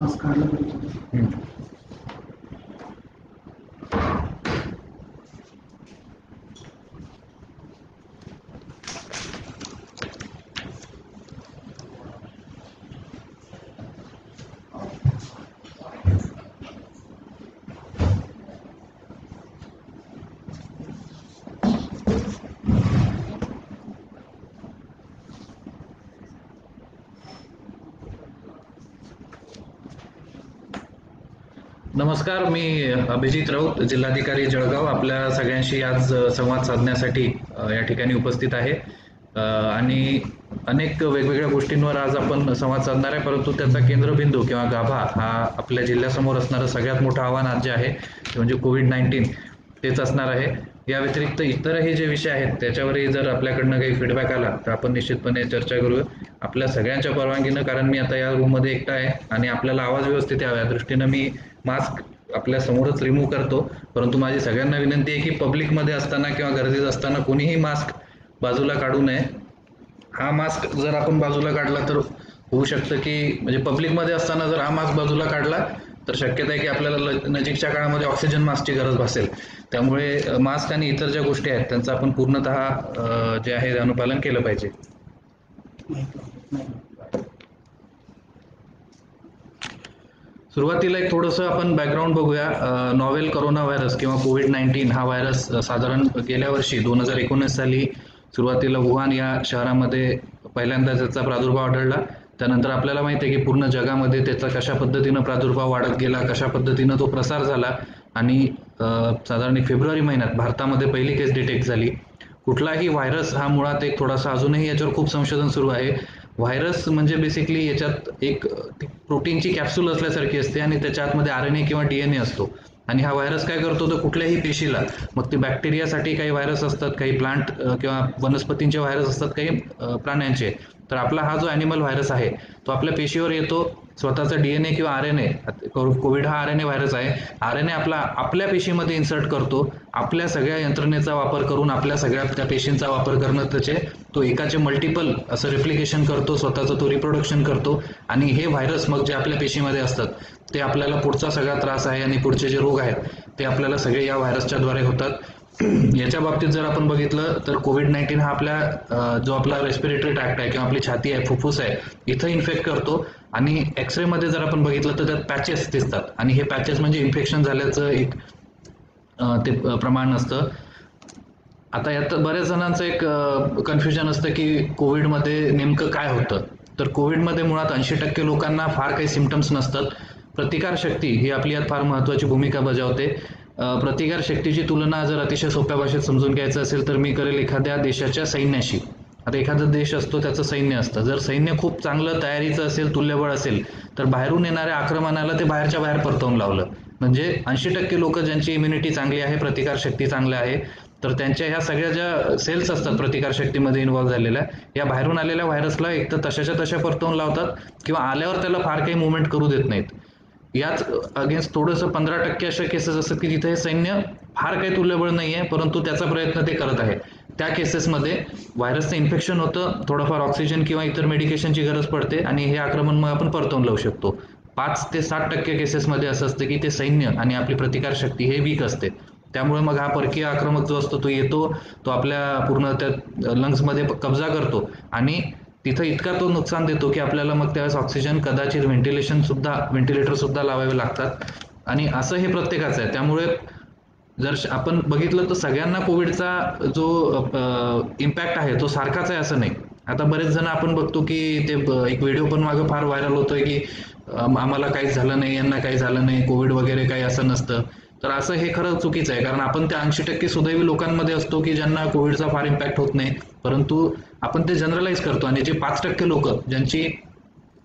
नमस्कार. नमस्कार, मी अभिजित राऊत, जिल्हाधिकारी जळगाव. आपल्या सगळ्यांशी आज संवाद साधण्यासाठी या ठिकाणी उपस्थित आहे आणि अनेक वेगवेगळ्या गोष्टींवर आज आपण संवाद साधणार आहे. परंतु त्याचा केंद्रबिंदू किंवा गाभा हा आपल्या जिल्ह्यासमोर असणारं सगळ्यात मोठं आव्हान आज जे आहे ते म्हणजे कोविड-19 तेच असणार आहे. या व्यतिरिक्त इतरही जे विषय आहेत त्याच्यावरही जर आपल्याकडनं काही फीडबॅक आला तर आपण निश्चितपणे चर्चा करूया आपल्या सगळ्यांच्या परवानगीनं, कारण मी आता या रूममध्ये एकटा आहे आणि आपल्याला आवाज व्यवस्थित यावा या दृष्टीनं मी मास्क आपल्या समोरच रिमूव्ह करतो. परंतु माझी सगळ्यांना विनंती आहे की पब्लिकमध्ये असताना किंवा गर्दीत असताना कोणीही मास्क बाजूला काढू नये. हा मास्क जर आपण बाजूला काढला तर होऊ शकतं की म्हणजे पब्लिकमध्ये असताना जर हा मास्क बाजूला काढला तर शक्यता आहे की आपल्याला नजीकच्या काळामध्ये ऑक्सिजन मास्कची गरज भासेल. त्यामुळे मास्क आणि इतर ज्या गोष्टी आहेत त्यांचं आपण पूर्णतः जे आहे अनुपालन केलं पाहिजे. सुरुवातीला एक थोडंसं आपण बॅकग्राऊंड बघूया. नॉवेल कोरोना व्हायरस किंवा कोविड-19 हा व्हायरस साधारण गेल्या वर्षी 2019 साली सुरुवातीला वुहान या शहरामध्ये पहिल्यांदा त्याचा प्रादुर्भाव आढळला. त्यानंतर आपल्याला माहिती आहे की पूर्ण जगामध्ये त्याचा कशा पद्धतीनं प्रादुर्भाव वाढत गेला, कशा पद्धतीनं तो प्रसार झाला आणि साधारण फेब्रुवारी महिन्यात भारतामध्ये पहिली केस डिटेक्ट झाली. कुठलाही व्हायरस हा मुळात एक थोडासा अजूनही याच्यावर खूप संशोधन सुरू आहे. व्हायरस म्हणजे बेसिकली याच्यात एक प्रोटीनची कॅप्सूल असल्यासारखी असते आणि त्याच्या आतमध्ये RNA किंवा DNA असतो आणि हा व्हायरस काय करतो तर कुठल्याही पेशीला, मग ते बॅक्टेरियासाठी काही व्हायरस असतात, काही प्लांट किंवा वनस्पतींचे व्हायरस असतात, काही प्राण्यांचे. तर आपला हा जो ॲनिमल व्हायरस आहे तो आपल्या पेशीवर येतो, स्वतःचा DNA किंवा RNA, कोविड हा RNA व्हायरस आहे, RNA आपल्या पेशीमध्ये इन्सर्ट करतो. आपल्या सगळ्या यंत्रणेचा वापर करून आपल्या सगळ्या त्या पेशींचा वापर करणं तो एकाचे मल्टिपल असं रिप्लिकेशन करतो, स्वतःचं तो रिप्रोडक्शन करतो आणि हे व्हायरस मग जे आपल्या पेशीमध्ये असतात ते आपल्याला पुढचा सगळा त्रास आहे आणि पुढचे जे रोग आहेत ते आपल्याला सगळे या व्हायरसच्या द्वारे होतात. याच्या बाबतीत जर आपण बघितलं तर कोविड-19 हा आपल्या जो आपला रेस्पिरेटरी ट्रॅक्ट आहे किंवा आपली छाती आहे, फुफ्फुस आहे, इथं इन्फेक्ट करतो आणि एक्सरे मध्ये जर आपण बघितलं तर त्यात पॅचेस दिसतात आणि हे पॅचेस म्हणजे इन्फेक्शन झाल्याचं एक ते प्रमाण असतं. आता यात बऱ्याच जणांचं एक कन्फ्युजन असतं की कोविडमध्ये नेमकं काय होतं. तर कोविडमध्ये मुळात 80% लोकांना फार काही सिम्पटम्स नसतात. प्रतिकारशक्ती ही आपली यात फार महत्त्वाची भूमिका बजावते. प्रतिकारशक्तीची तुलना जर अतिशय सोप्या भाषेत समजून घ्यायचं असेल तर मी करेल एखाद्या देशाच्या सैन्याशी. आता एखादा देश असतो त्याचं सैन्य असतं. जर सैन्य खूप चांगलं तयारीचं असेल, तुल्यबळ असेल तर बाहेरून येणाऱ्या आक्रमणाला ते बाहेरच्या बाहेर परतवून लावलं. म्हणजे 80% लोक ज्यांची इम्युनिटी चांगली आहे, प्रतिकारशक्ती चांगली आहे, तर त्यांच्या ह्या सगळ्या ज्या सेल्स असतात प्रतिकारशक्तीमध्ये इन्व्हॉल्व्ह झालेल्या, या बाहेरून आलेल्या व्हायरसला एक तर तशाच्या तशा परतवून लावतात किंवा आल्यावर त्याला फार काही मुवमेंट करू देत नाहीत. याच अगेन्स्ट थोडंसं 15% अशा केसेस असतात की जिथे सैन्य फार काही तुल्यबळ नाहीये परंतु त्याचा प्रयत्न ते करत आहे. त्या केसेसमध्ये व्हायरसचं इन्फेक्शन होतं, थोडंफार ऑक्सिजन किंवा इतर मेडिकेशनची गरज पडते आणि हे आक्रमण मग आपण परतवून लावू शकतो. 5 ते 7% केसेसमध्ये असं असतं की ते सैन्य आणि आपली प्रतिकारशक्ती हे वीक असते. त्यामुळे मग हा परकीय आक्रमक जो असतो तो येतो, तो आपल्या पूर्ण त्या लंग्समध्ये कब्जा करतो आणि तिथं इतका तो नुकसान देतो की आपल्याला मग त्यावेळेस ऑक्सिजन, कदाचित व्हेंटिलेटर सुद्धा लावावे लागतात आणि असं हे प्रत्येकाचं आहे. त्यामुळे जर आपण बघितलं तर सगळ्यांना कोविडचा जो इम्पॅक्ट आहे तो सारखाच आहे असं नाही. आता बरेच जण आपण बघतो की ते एक व्हिडिओ पण मागं फार व्हायरल होतोय की आम्हाला काहीच झालं नाही, यांना काही झालं नाही, कोविड वगैरे काही असं नसतं. तर असं हे खरं चुकीचं आहे, कारण आपण त्या 80% सुदैवी लोकांमध्ये असतो की ज्यांना कोविडचा फार इम्पॅक्ट होत नाही, परंतु आपण ते जनरलाइज करतो आणि जे 5% लोक ज्यांची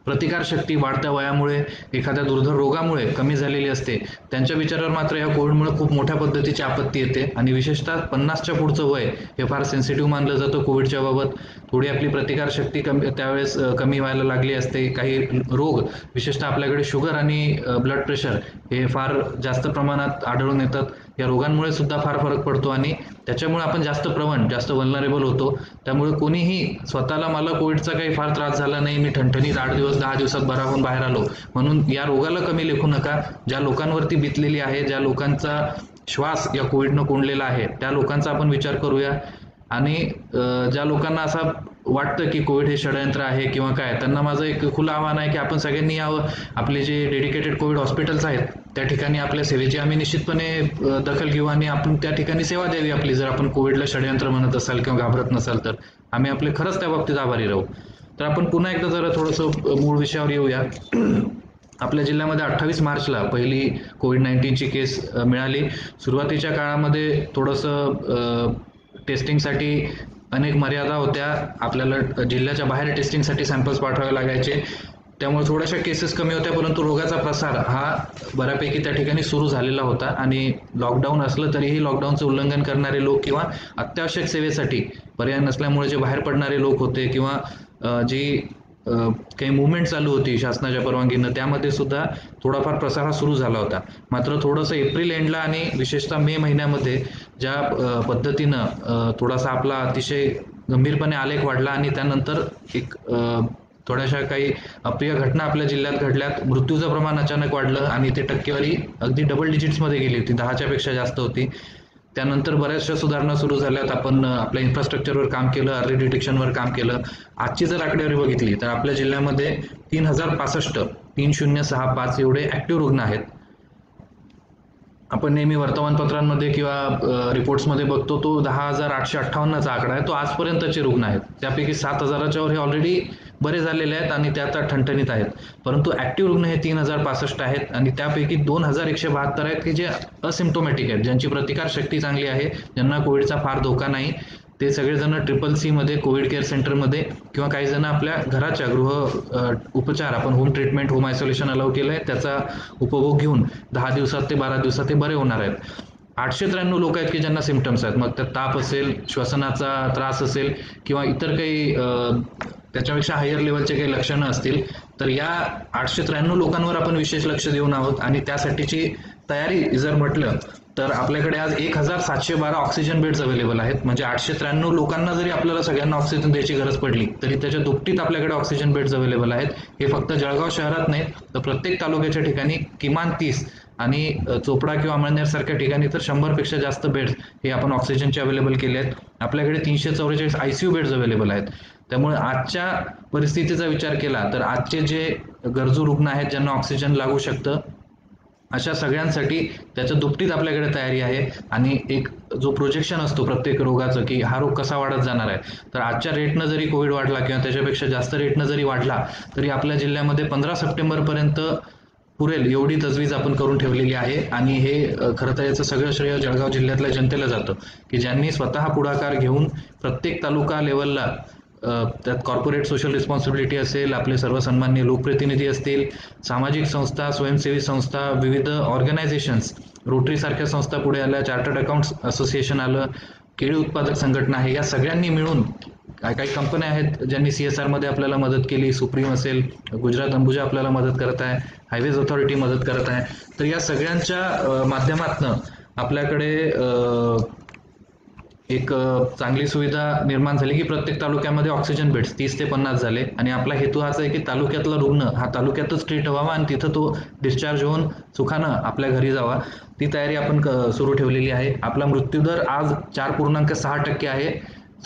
प्रतिकारशक्ती वाढत्या वयामुळे, एखाद्या दुर्धर रोगामुळे कमी झालेली असते, त्यांच्या विचारावर मात्र या कोविडमुळे खूप मोठ्या पद्धतीची आपत्ती येते आणि विशेषतः 50च्या पुढचं वय हे फार सेन्सिटिव्ह मानलं जातं कोविडच्या बाबत. थोडी आपली प्रतिकारशक्ती त्यावेळेस कमी व्हायला लागली असते. काही रोग, विशेषतः आपल्याकडे शुगर आणि ब्लड प्रेशर हे फार जास्त प्रमाणात आढळून येतात. या रोगांमुळे सुद्धा फार फरक पडतो आणि त्याच्यामुळे आपण जास्त प्रवण, जास्त वल्नरेबल होतो. त्यामुळे कोणीही स्वतःला मला कोविडचा काही फार त्रास झाला नाही, मी ठणठणीत 8 दिवस 10 दिवसात बरा होऊन बाहेर आलो म्हणून या रोगाला कमी लेखू नका. ज्या लोकांवरती बितलेली आहे, ज्या लोकांचा श्वास या कोविडनं कोंडलेला आहे, त्या लोकांचा आपण विचार करूया. आणि ज्या लोकांना असं वाटतं की कोविड हे षडयंत्र आहे किंवा काय, त्यांना माझं एक खुलं आव्हान आहे की आपण सगळ्यांनी यावं. आपले जे डेडिकेटेड कोविड हॉस्पिटल्स आहेत त्या ठिकाणी आपल्या सेवेची आम्ही निश्चितपणे दखल घेऊ आणि आपण त्या ठिकाणी सेवा द्यावी आपली. जर आपण कोविडला षडयंत्र म्हणत असाल किंवा घाबरत नसाल तर आम्ही आपले खरंच त्या बाबतीत आभारी राहू. तर आपण पुन्हा एकदा जरा थोडंसं मूळ विषयावर येऊया. आपल्या जिल्ह्यामध्ये 28 मार्चला पहिली कोविड-19ची केस मिळाली. सुरुवातीच्या काळामध्ये थोडंसं टेस्टिंगसाठी अनेक मर्यादा होत्या. आपल्याला जिल्ह्याच्या बाहेर टेस्टिंगसाठी सॅम्पल्स पाठवावे लागायचे, त्यामुळे थोड्याशा केसेस कमी होत्या. परंतु रोगाचा प्रसार हा बऱ्यापैकी त्या ठिकाणी सुरू झालेला होता आणि लॉकडाऊन असलं तरीही लॉकडाऊनचं उल्लंघन करणारे लोक किंवा अत्यावश्यक सेवेसाठी पर्याय नसल्यामुळे जे बाहेर पडणारे लोक होते किंवा जी काही मुवमेंट चालू होती शासनाच्या परवानगीनं, त्यामध्ये सुद्धा थोडाफार प्रसार हा सुरू झाला होता. मात्र थोडंसं एप्रिल एंडला आणि विशेषतः मे महिन्यामध्ये ज्या पद्धतीनं थोडासा आपला अतिशय गंभीरपणे आलेख वाढला आणि त्यानंतर एक थोड्याशा काही अप्रिय घटना आपल्या जिल्ह्यात घडल्यात. मृत्यूचं प्रमाण अचानक वाढलं आणि ते टक्केवारी अगदी डबल डिजिट्समध्ये गेली होती, 10च्या पेक्षा जास्त होती. त्यानंतर बऱ्याचशा सुधारणा सुरू झाल्यात. आपण आपल्या इन्फ्रास्ट्रक्चरवर काम केलं, अर्ली डिटेक्शनवर काम केलं. आजची जर आकडेवारी बघितली तर आपल्या जिल्ह्यामध्ये 3065 एवढे ऍक्टिव्ह रुग्ण आहेत. आपण नेहमी वर्तमानपत्रांमध्ये किंवा रिपोर्ट्समध्ये बघतो तो 10,858चा आकडा आहे, तो आजपर्यंतचे रुग्ण आहेत. त्यापैकी 7,000च्या वर हे ऑलरेडी बरे झालेले आहेत आणि त्या आता ठणठणीत आहेत. परंतु ऍक्टिव्ह रुग्ण हे 3065 आहेत आणि त्यापैकी 2172 आहेत की जे असिम्प्टोमॅटिक आहेत, ज्यांची प्रतिकार शक्ती चांगली आहे, ज्यांना कोविडचा फार धोका नाही. ते सगळेजण CCC मध्ये, कोविड केअर सेंटरमध्ये किंवा काही जण आपल्या घराच्या गृह उपचार, आपण home treatment, home isolation allow केलंय, त्याचा उपभोग घेऊन 10 दिवसात ते 12 दिवसात ते बरे होणार आहेत. 893 लोक आहेत की ज्यांना सिम्पटम्स आहेत, मग त्यात ताप असेल, श्वसनाचा त्रास असेल किंवा इतर काही त्याच्यापेक्षा हायर लेवलचे काही लक्षणं असतील, तर या 893 लोकांवर आपण विशेष लक्ष देऊन आहोत. आणि त्यासाठीची तयारी जर म्हटलं तर आपल्याकडे आज 1712 ऑक्सिजन बेड्स अवेलेबल आहेत. म्हणजे 893 लोकांना जरी आपल्याला सगळ्यांना ऑक्सिजन द्यायची गरज पडली तरी त्याच्या दुपटीत आपल्याकडे ऑक्सिजन बेड्स अवेलेबल आहेत. हे फक्त जळगाव शहरात नाहीत, तर प्रत्येक तालुक्याच्या ठिकाणी किमान 30 आणि चोपडा किंवा अमळनेर सारख्या ठिकाणी तर 100 पेक्षा जास्त बेड्स हे आपण ऑक्सिजनचे अवेलेबल केले आहेत. आपल्याकडे 344 ICU बेड्स अवेलेबल आहेत. त्यामुळे आजच्या परिस्थितीचा विचार केला तर आजचे जे गरजू रुग्ण आहेत, ज्यांना ऑक्सिजन लागू शकतं, अशा सगळ्यांसाठी त्याच्या दुपटीत आपल्याकडे तयारी आहे. आणि एक जो प्रोजेक्शन असतो प्रत्येक रोगाचं की हा रोग कसा वाढत जाणार आहे, तर आजच्या रेटनं जरी कोविड वाढला किंवा त्याच्यापेक्षा जास्त रेटनं जरी वाढला तरी आपल्या जिल्ह्यामध्ये 15 सप्टेंबरपर्यंत पुरेल एवढी तजवीज आपण करून ठेवलेली आहे. आणि हे खरं तर याचं सगळं श्रेय जळगाव जिल्ह्यातल्या जनतेला जातं की ज्यांनी स्वतः पुढाकार घेऊन प्रत्येक तालुका लेवलला त्यात कॉर्पोरेट सोशल रिस्पॉन्सिबिलिटी असेल, आपले सर्वसन्मान्य लोकप्रतिनिधी असतील, सामाजिक संस्था, स्वयंसेवी संस्था, विविध ऑर्गनायझेशन्स, रोटरी सारख्या संस्था पुढे आल्या, चार्टर्ड अकाउंट्स असोसिएशन आलं, केळी उत्पादक संघटना आहे, या सगळ्यांनी मिळून काही कंपन्या आहेत ज्यांनी CSR मध्ये आपल्याला मदत केली, सुप्रीम असेल, गुजरात अंबुजा आपल्याला मदत करत आहे, हायवेज ऑथॉरिटी मदत करत आहे. तर या सगळ्यांच्या माध्यमातनं आपल्याकडे एक चांगली सुविधा निर्माण झाली की प्रत्येक तालुक्यामध्ये ऑक्सिजन बेड्स 30 ते 50 झाले. आणि आपला हेतू हाच आहे की तालुक्यातला रुग्ण हा तालुक्यातच ट्रीट व्हावा आणि तिथं तो डिस्चार्ज होऊन सुखानं आपल्या घरी जावा. ती तयारी आपण सुरू ठेवलेली आहे. आपला मृत्यूदर आज 4.6% आहे.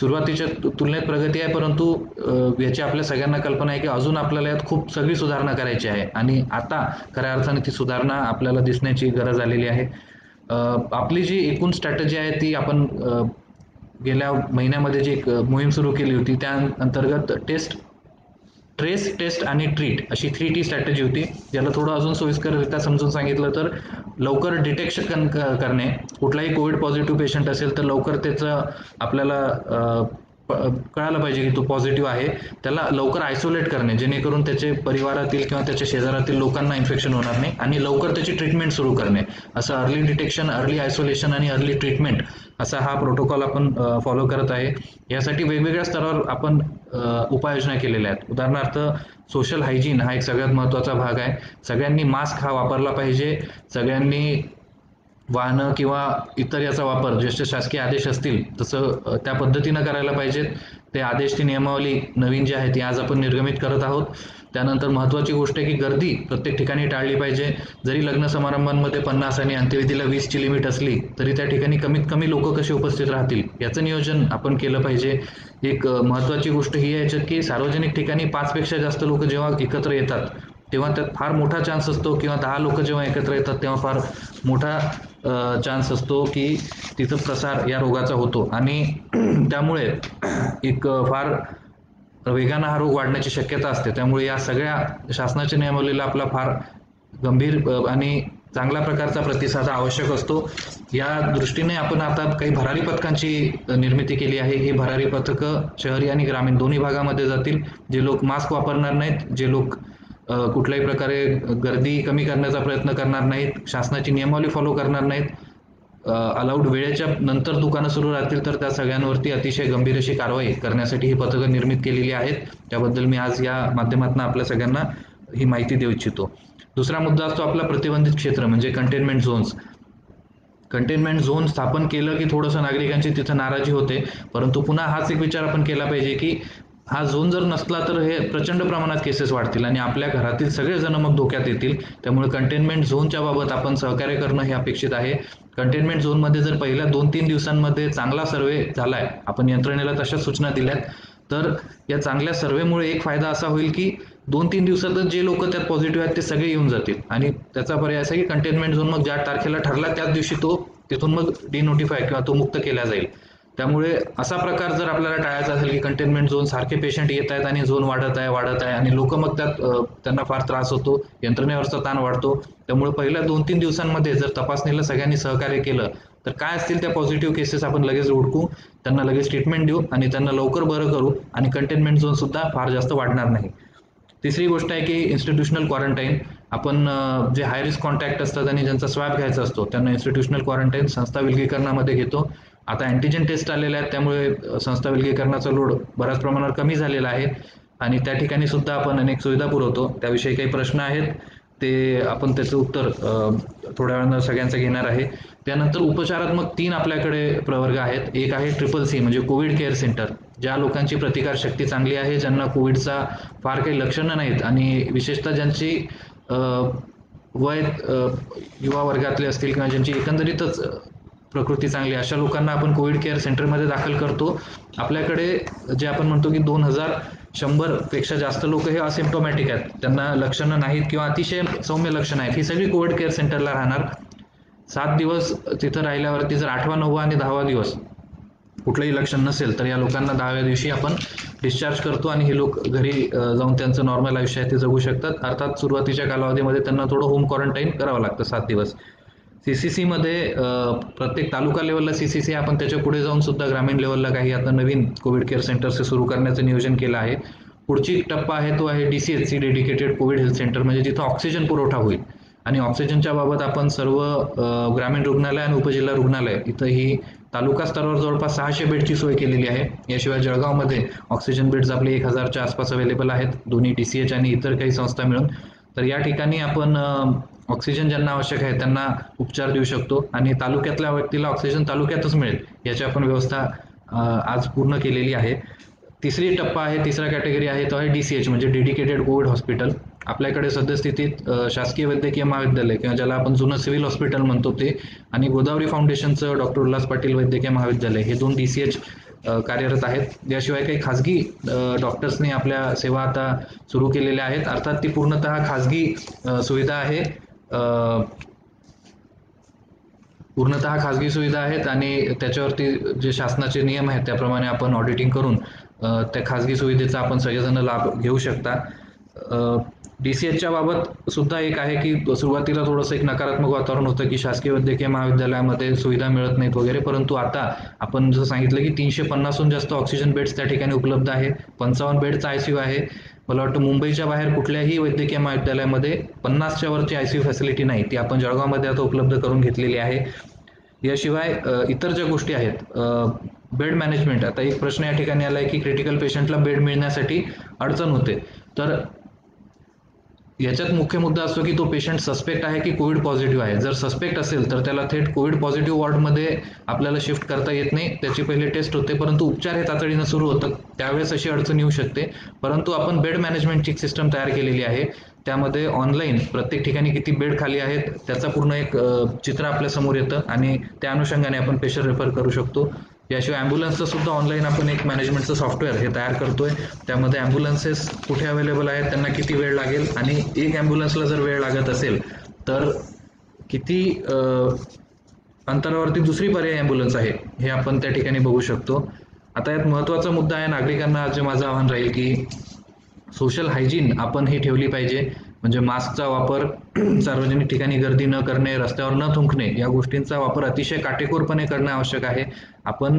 सुरुवातीच्या तुलनेत प्रगती आहे, परंतु याची आपल्या सगळ्यांना कल्पना आहे की अजून आपल्याला यात खूप सगळी सुधारणा करायची आहे आणि आता खऱ्या अर्थाने ती सुधारणा आपल्याला दिसण्याची गरज आलेली आहे. आपली जी एकूण स्ट्रॅटेजी आहे ती आपण गेल्या महिन्यामध्ये जी एक मोहीम सुरू केली होती त्या अंतर्गत टेस्ट आणि ट्रीट अशी 3T स्ट्रॅटेजी होती. ज्याला थोडं अजून सोयीस्कररित्या समजून सांगितलं तर लवकर डिटेक्शन करणे, कुठलाही कोविड पॉझिटिव्ह पेशंट असेल तर लवकर त्याचं आपल्याला कळायला पाहिजे की तो पॉझिटिव्ह आहे, त्याला लवकर आयसोलेट करणे जेणेकरून त्याचे परिवारातील किंवा त्याच्या शेजारातील लोकांना इन्फेक्शन होणार नाही आणि लवकर त्याची ट्रीटमेंट सुरू करणे. असं अर्ली डिटेक्शन, अर्ली आयसोलेशन आणि अर्ली ट्रीटमेंट असा हा प्रोटोकॉल आपण फॉलो करत आहे. यासाठी वेगवेगळ्या स्तरावर आपण उपाययोजना केलेल्या आहेत. उदाहरणार्थ सोशल हायजीन हा एक सगळ्यात महत्त्वाचा भाग आहे. सगळ्यांनी मास्क हा वापरला पाहिजे, सगळ्यांनी वाहनं किंवा इतर याचा वापर जसे शासकीय आदेश असतील तसं त्या पद्धतीनं करायला पाहिजेत. ते आदेश, ती नियमावली नवीन जी आहे ती आज आपण निर्गमित करत आहोत. त्यानंतर महत्त्वाची गोष्ट आहे की गर्दी प्रत्येक ठिकाणी टाळली पाहिजे. जरी लग्न समारंभांमध्ये 50 आणि अंत्यविधीला 20ची लिमिट असली तरी त्या ठिकाणी कमीत कमी लोक कसे उपस्थित राहतील याचं नियोजन आपण केलं पाहिजे. एक महत्त्वाची गोष्ट ही आहे याच्यात की सार्वजनिक ठिकाणी 5 पेक्षा जास्त लोक जेव्हा एकत्र येतात तेव्हा त्यात फार मोठा चान्स असतो, किंवा 10 लोक जेव्हा एकत्र येतात तेव्हा फार मोठा चान्स असतो की तिथं प्रसार या रोगाचा होतो, आणि त्यामुळे एक फार वेगानं हा रोग वाढण्याची शक्यता असते. त्यामुळे या सगळ्या शासनाच्या नियमावलीला आपला फार गंभीर आणि चांगल्या प्रकारचा प्रतिसाद आवश्यक असतो. या दृष्टीने आपण आता काही भरारी पथकांची निर्मिती केली आहे. ही भरारी पथकं शहरी आणि ग्रामीण दोन्ही भागामध्ये जातील. जे लोक मास्क वापरणार नाहीत, जे लोक कुठल्याही प्रकारे गर्दी कमी करण्याचा प्रयत्न करणार नाहीत, शासनाची नियमावली फॉलो करणार नाहीत, अलाउड वेळेच्या नंतर दुकानं सुरू राहतील, तर त्या सगळ्यांवरती अतिशय गंभीर अशी कारवाई करण्यासाठी ही पथकं निर्मित केलेली आहेत. त्याबद्दल मी आज या माध्यमातून आपल्या सगळ्यांना ही माहिती देऊ इच्छितो. दुसरा मुद्दा असतो आपला प्रतिबंधित क्षेत्र म्हणजे कंटेनमेंट झोन्स. कंटेनमेंट झोन स्थापन केलं की थोडंसं नागरिकांची तिथं नाराजी होते, परंतु पुन्हा हाच एक विचार आपण केला पाहिजे की हा झोन जर नसला तर हे प्रचंड प्रमाणात केसेस वाढतील आणि आपल्या घरातील सगळेजण मग धोक्यात येतील. त्यामुळे कंटेनमेंट झोनच्या बाबत आपण सहकार्य करणं हे अपेक्षित आहे. कंटेनमेंट झोनमध्ये जर पहिल्या 2-3 दिवसांमध्ये चांगला सर्वे झालाय, आपण यंत्रणेला तशाच सूचना दिल्यात, तर या चांगल्या सर्वेमुळे एक फायदा असा होईल की 2-3 दिवसातच जे लोक त्यात पॉझिटिव्ह आहेत ते सगळे येऊन जातील, आणि त्याचा पर्याय असा की कंटेनमेंट झोन मग ज्या तारखेला ठरला त्याच दिवशी तो तिथून मग डिनोटिफाय किंवा तो मुक्त केला जाईल. त्यामुळे असा प्रकार जर आपल्याला टाळायचा असेल की कंटेनमेंट झोन सारखे पेशंट येत आहेत आणि झोन वाढत आहे आणि लोक मग त्यात त्यांना फार त्रास होतो, यंत्रणेवरचा ताण वाढतो. त्यामुळे पहिल्या 2-3 दिवसांमध्ये जर तपासणीला सगळ्यांनी सहकार्य केलं तर काय असतील त्या पॉझिटिव्ह केसेस आपण लगेच ओळखू, त्यांना लगेच ट्रीटमेंट देऊ आणि त्यांना लवकर बरं करू, आणि कंटेनमेंट झोन सुद्धा फार जास्त वाढणार नाही. तिसरी गोष्ट आहे की इन्स्टिट्यूशनल क्वारंटाईन. आपण जे हाय रिस्क कॉन्टॅक्ट असतात आणि ज्यांचा स्वॅब घ्यायचा असतो त्यांना इन्स्टिट्यूशनल क्वारंटाईन संस्था विलगीकरणामध्ये घेतो. आता अँटीजन टेस्ट आलेल्या आहेत, त्यामुळे संस्था विलगीकरणाचा लोड बऱ्याच प्रमाणावर कमी झालेला आहे आणि त्या ठिकाणी सुद्धा आपण अनेक सुविधा पुरवतो. त्याविषयी काही प्रश्न आहेत ते आपण त्याचं उत्तर थोड्या वेळानं सगळ्यांचं घेणार आहे. त्यानंतर उपचारात्मक 3 आपल्याकडे प्रवर्ग आहेत. एक आहे CCC म्हणजे कोविड केअर सेंटर. ज्या लोकांची प्रतिकारशक्ती चांगली आहे, ज्यांना कोविडचा फार काही लक्षणं नाहीत आणि विशेषतः ज्यांची वय युवा वर्गातले असतील किंवा ज्यांची एकंदरीतच प्रकृती चांगली, अशा लोकांना आपण कोविड केअर सेंटरमध्ये दाखल करतो. आपल्याकडे जे आपण म्हणतो की 2100 पेक्षा जास्त लोक हे असिम्प्टोमॅटिक आहेत, त्यांना लक्षणं नाहीत किंवा अतिशय सौम्य लक्षणं आहेत, ही सगळी कोविड केअर सेंटरला राहणार. 7 दिवस तिथं राहिल्यावरती जर 8वा, 9वा आणि 10वा दिवस कुठलंही लक्षण नसेल तर या लोकांना 10व्या दिवशी आपण डिस्चार्ज करतो आणि हे लोक घरी जाऊन त्यांचं नॉर्मल आयुष्य आहे ते जगू शकतात. अर्थात सुरुवातीच्या कालावधीमध्ये त्यांना थोडं होम क्वारंटाईन करावं लागतं 7 दिवस. CCC मध्ये प्रत्येक तालुका लेवलला CCC, आपण त्याच्या पुढे जाऊन सुद्धा ग्रामीण लेवलला काही आता नवीन कोविड केअर सेंटर्स सुरू करण्याचं नियोजन केलं आहे. पुढची टप्पा आहे तो आहे DCHC dedicated Covid health centre, म्हणजे जिथं ऑक्सिजन पुरवठा होईल. आणि ऑक्सिजनच्या बाबत आपण सर्व ग्रामीण रुग्णालय आणि उपजिल्हा रुग्णालय इथं ही तालुका स्तरावर जवळपास 600 बेडची सोय केलेली आहे. याशिवाय जळगावमध्ये ऑक्सिजन बेड्स आपले 1000च्या आसपास अवेलेबल आहेत, दोन्ही DCH आणि इतर काही संस्था मिळून. तर या ठिकाणी आपण ऑक्सिजन ज्यांना आवश्यक आहे त्यांना उपचार देऊ शकतो आणि तालुक्यातल्या व्यक्तीला ऑक्सिजन तालुक्यातच मिळेल याची आपण व्यवस्था आज पूर्ण केलेली आहे. तिसरा कॅटेगरी आहे तो आहे DCH म्हणजे डेडिकेटेड कोविड हॉस्पिटल. आपल्याकडे सद्यस्थितीत शासकीय वैद्यकीय महाविद्यालय किंवा ज्याला आपण जुनं सिव्हिल हॉस्पिटल म्हणतो ते, आणि गोदावरी फाउंडेशनचं डॉक्टर उल्हास पाटील वैद्यकीय महाविद्यालय, हे 2 DCH कार्यरत आहेत. याशिवाय काही खाजगी डॉक्टर्सनी आपल्या सेवा आता सुरू केलेल्या आहेत. अर्थात ती पूर्णतः खाजगी सुविधा आहे, आणि त्याच्यावरती जे शासनाचे नियम आहेत त्याप्रमाणे आपण ऑडिटिंग करून त्या खाजगी सुविधेचा आपण सगळेजण लाभ घेऊ शकता. DCHच्या बाबत सुद्धा एक आहे की सुरुवातीला थोडंसं एक नकारात्मक वातावरण होतं की शासकीय वैद्यकीय महाविद्यालयामध्ये सुविधा मिळत नाहीत वगैरे, परंतु आता आपण जसं सांगितलं की 350हून जास्त ऑक्सिजन बेड्स त्या ठिकाणी उपलब्ध आहे, 55 बेडचा ICU आहे. मला वाटतं मुंबईच्या बाहेर कुठल्याही वैद्यकीय महाविद्यालयामध्ये 50च्या वरची ICU फॅसिलिटी नाही, ती आपण जळगावमध्ये आता उपलब्ध करून घेतलेली आहे. याशिवाय इतर ज्या गोष्टी आहेत, बेड मॅनेजमेंट. आता एक प्रश्न या ठिकाणी आलाय की क्रिटिकल पेशंटला बेड मिळण्यासाठी अडचण होते, तर याच्यात मुख्य मुद्दा असतो की तो पेशंट सस्पेक्ट आहे की कोविड पॉझिटिव्ह आहे. जर सस्पेक्ट असेल तर त्याला थेट कोविड पॉझिटिव्ह वॉर्डमध्ये आपल्याला शिफ्ट करता येत नाही. त्याची पहिली टेस्ट होते, परंतु उपचार हे तातडीनं सुरू होतात. त्यावेळेस अशी अडचण येऊ शकते. परंतु आपण बेड मॅनेजमेंटची एक सिस्टम तयार केलेली आहे. त्यामध्ये ऑनलाईन प्रत्येक ठिकाणी किती बेड खाली आहेत त्याचा पूर्ण एक चित्र आपल्या समोर येतं आणि त्या अनुषंगाने आपण पेशंट रेफर करू शकतो. याशिवाय ॲम्ब्युलन्सचं सुद्धा ऑनलाईन आपण एक मॅनेजमेंटचं सॉफ्टवेअर हे तयार करतोय. त्यामध्ये ॲम्ब्युलन्सेस कुठे अवेलेबल आहेत, त्यांना किती वेळ लागेल आणि एक ॲम्ब्युलन्सला जर वेळ लागत असेल तर किती अंतरावरती दुसरी पर्यायी ॲम्ब्युलन्स आहे हे आपण त्या ठिकाणी बघू शकतो. आता यात महत्त्वाचा मुद्दा आहे, नागरिकांना आज जे माझं आव्हान राहील की सोशल हायजीन आपण ही ठेवली पाहिजे. म्हणजे मास्कचा वापर, सार्वजनिक ठिकाणी गर्दी न करणे, रस्त्यावर न थुंकणे, या गोष्टींचा वापर अतिशय काटेकोरपणे करणं आवश्यक आहे. आपण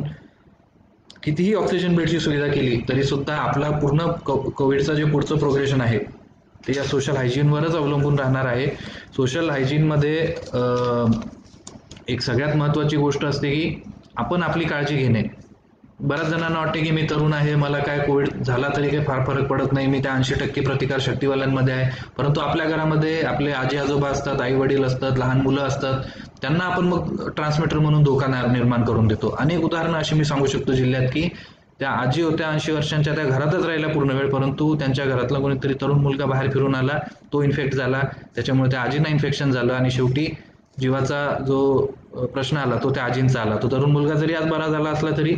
कितीही ऑक्सिजन बेडची सुविधा केली तरी सुद्धा आपला पूर्ण कोविडचं जे पुढचं प्रोग्रेशन आहे ते या सोशल हायजीनवरच अवलंबून राहणार आहे. सोशल हायजीनमध्ये एक सगळ्यात महत्त्वाची गोष्ट असते की आपण आपली काळजी घेणे. बऱ्याच जणांना वाटते की मी तरुण आहे, मला काय कोविड झाला तरी काही फार फरक पडत नाही, मी त्या 80% प्रतिकार शक्तीवाल्यांमध्ये आहे. परंतु आपल्या घरामध्ये आपले आजी आजोबा असतात, आई वडील असतात, लहान मुलं असतात, त्यांना आपण मग ट्रान्समिटर म्हणून धोका निर्माण करून देतो. अनेक उदाहरणं अशी मी सांगू शकतो जिल्ह्यात की त्या आजी होत्या 80 वर्षांच्या, त्या घरातच राहिल्या पूर्ण वेळ, परंतु त्यांच्या घरातला कोणीतरी तरुण मुलगा बाहेर फिरून आला, तो इन्फेक्ट झाला, त्याच्यामुळे त्या आजींना इन्फेक्शन झालं आणि शेवटी जीवाचा जो प्रश्न आला तो त्या आजींचा आला. तो तरुण मुलगा जरी आज बरा झाला असला तरी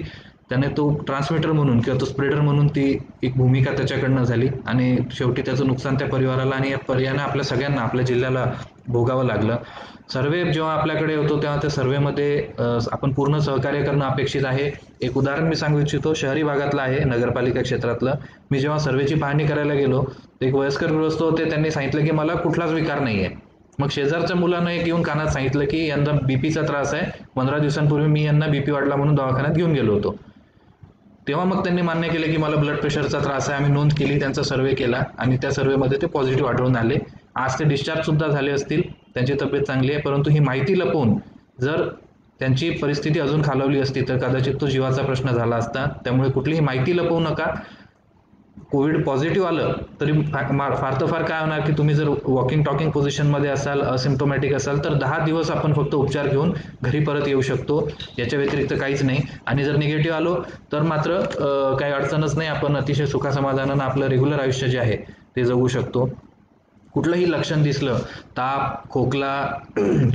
त्याने तो ट्रान्समिटर म्हणून किंवा तो स्प्रेडर म्हणून ती एक भूमिका त्याच्याकडनं झाली आणि शेवटी त्याचं नुकसान त्या परिवाराला आणि या पर्यायानं आपल्या सगळ्यांना, आपल्या जिल्ह्याला भोगावं लागलं. सर्वे जेव्हा आपल्याकडे होतो तेव्हा त्या सर्वेमध्ये आपण पूर्ण सहकार्य करणं अपेक्षित आहे. एक उदाहरण मी सांगू इच्छितो, शहरी भागातलं आहे, नगरपालिका क्षेत्रातलं. मी जेव्हा सर्वेची पाहणी करायला गेलो, एक वयस्कर गृहस्थ होते, त्यांनी सांगितलं की मला कुठलाच विकार नाही आहे. मग शेजारच्या मुलानं एक येऊन कानात सांगितलं की यांना बीपीचा त्रास आहे, 15 दिवसांपूर्वी मी यांना बीपी वाढला म्हणून दवाखान्यात घेऊन गेलो होतो. तेव्हा मग त्यांनी मान्य केले की मला ब्लड प्रेशरचा त्रास आहे. आम्ही नोंद केली, त्यांचा सर्वे केला आणि त्या सर्वेमध्ये ते पॉझिटिव्ह आढळून आले. आज ते डिस्चार्ज सुद्धा झाले असतील, त्यांची तब्येत चांगली आहे. परंतु ही माहिती लपवून जर त्यांची परिस्थिती अजून खालावली असती तर कदाचित तो जीवाचा प्रश्न झाला असता. त्यामुळे कुठलीही माहिती लपवू नका. कोविड पॉझिटिव्ह आलं तरी फार तर फार काय होणार की तुम्ही जर वॉकिंग टॉकिंग पोझिशनमध्ये असाल, असिम्प्टोमॅटिक असाल तर 10 दिवस आपण फक्त उपचार घेऊन घरी परत येऊ शकतो. याच्या व्यतिरिक्त काहीच नाही. आणि जर निगेटिव्ह आलो तर मात्र काही अडचणच नाही, आपण अतिशय सुखासमाधानानं आपलं रेग्युलर आयुष्य जे आहे ते जगू शकतो. कुठलंही लक्षण दिसलं, ताप, खोकला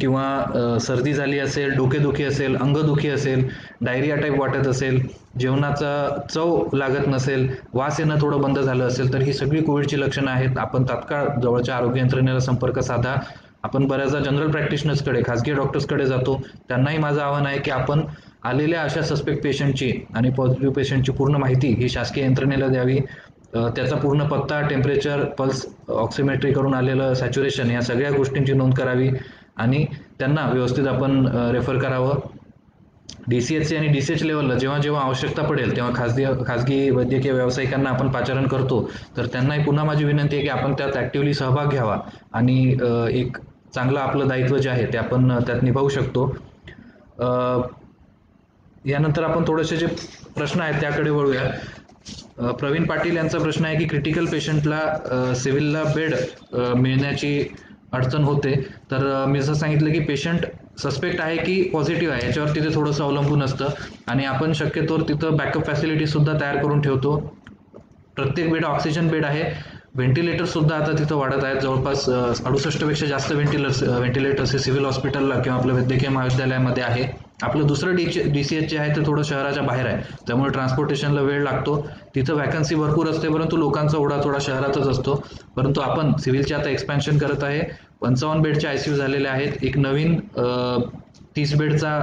किंवा सर्दी झाली असेल, डोकेदुखी असेल, अंगदुखी असेल, डायरिया टाईप वाटत असेल, जेवणाचा चव लागत नसेल, वास येणं थोडं बंद झालं असेल तर ही सगळी कोविडची लक्षणं आहेत. आपण तात्काळ जवळच्या आरोग्य यंत्रणेला संपर्क साधा. आपण बऱ्याचदा जनरल प्रॅक्टिशनर्सकडे, खाजगी डॉक्टर्सकडे जातो. त्यांनाही माझं आव्हान आहे की आपण आलेल्या अशा सस्पेक्ट पेशंटची आणि पॉझिटिव्ह पेशंटची पूर्ण माहिती ही शासकीय यंत्रणेला द्यावी. त्याचा पूर्ण पत्ता, टेम्परेचर, पल्स ऑक्सिमेट्री करून आलेलं सॅच्युरेशन, या सगळ्या गोष्टींची नोंद करावी आणि त्यांना व्यवस्थित आपण रेफर करावं. DCHC आणि DCH लेवलला जेव्हा जेव्हा आवश्यकता पडेल तेव्हा खाजगी वैद्यकीय व्यावसायिकांना आपण पाचारण करतो. तर त्यांनाही पुन्हा माझी विनंती आहे की आपण त्यात ॲक्टिव्हली सहभाग घ्यावा आणि एक चांगलं आपलं दायित्व जे आहे ते आपण त्यात निभावू शकतो. यानंतर आपण थोडेसे जे प्रश्न आहेत त्याकडे वळूया. प्रवीण पाटील यांचा प्रश्न आहे की क्रिटिकल पेशंटला सिव्हिलला बेड मिळण्याची अडचण होते. तर मी जसं सांगितलं की पेशंट सस्पेक्ट आहे की पॉझिटिव्ह आहे याच्यावर तिथे थोडंसं अवलंबून असतं आणि आपण शक्यतोवर तिथं बॅकअप फॅसिलिटी सुद्धा तयार करून ठेवतो. प्रत्येक बेड ऑक्सिजन बेड आहे. व्हेंटिलेटर सुद्धा आता तिथं वाढत आहेत. जवळपास 68 पेक्षा जास्त व्हेंटिलेटर्स हे सिव्हिल हॉस्पिटलला किंवा आपल्या वैद्यकीय महाविद्यालयामध्ये आहे. आपलं दुसरं DCH जे आहे ते थोडं शहराच्या बाहेर आहे, त्यामुळे ट्रान्सपोर्टेशनला वेळ लागतो. तिथं वॅकन्सी भरपूर असते परंतु लोकांचा ओढा थोडा शहरातच असतो. परंतु आपण सिव्हिलचे आता एक्सपॅन्शन करत आहे. 55 बेडचे ICU झालेले आहेत. एक नवीन 30 बेडचा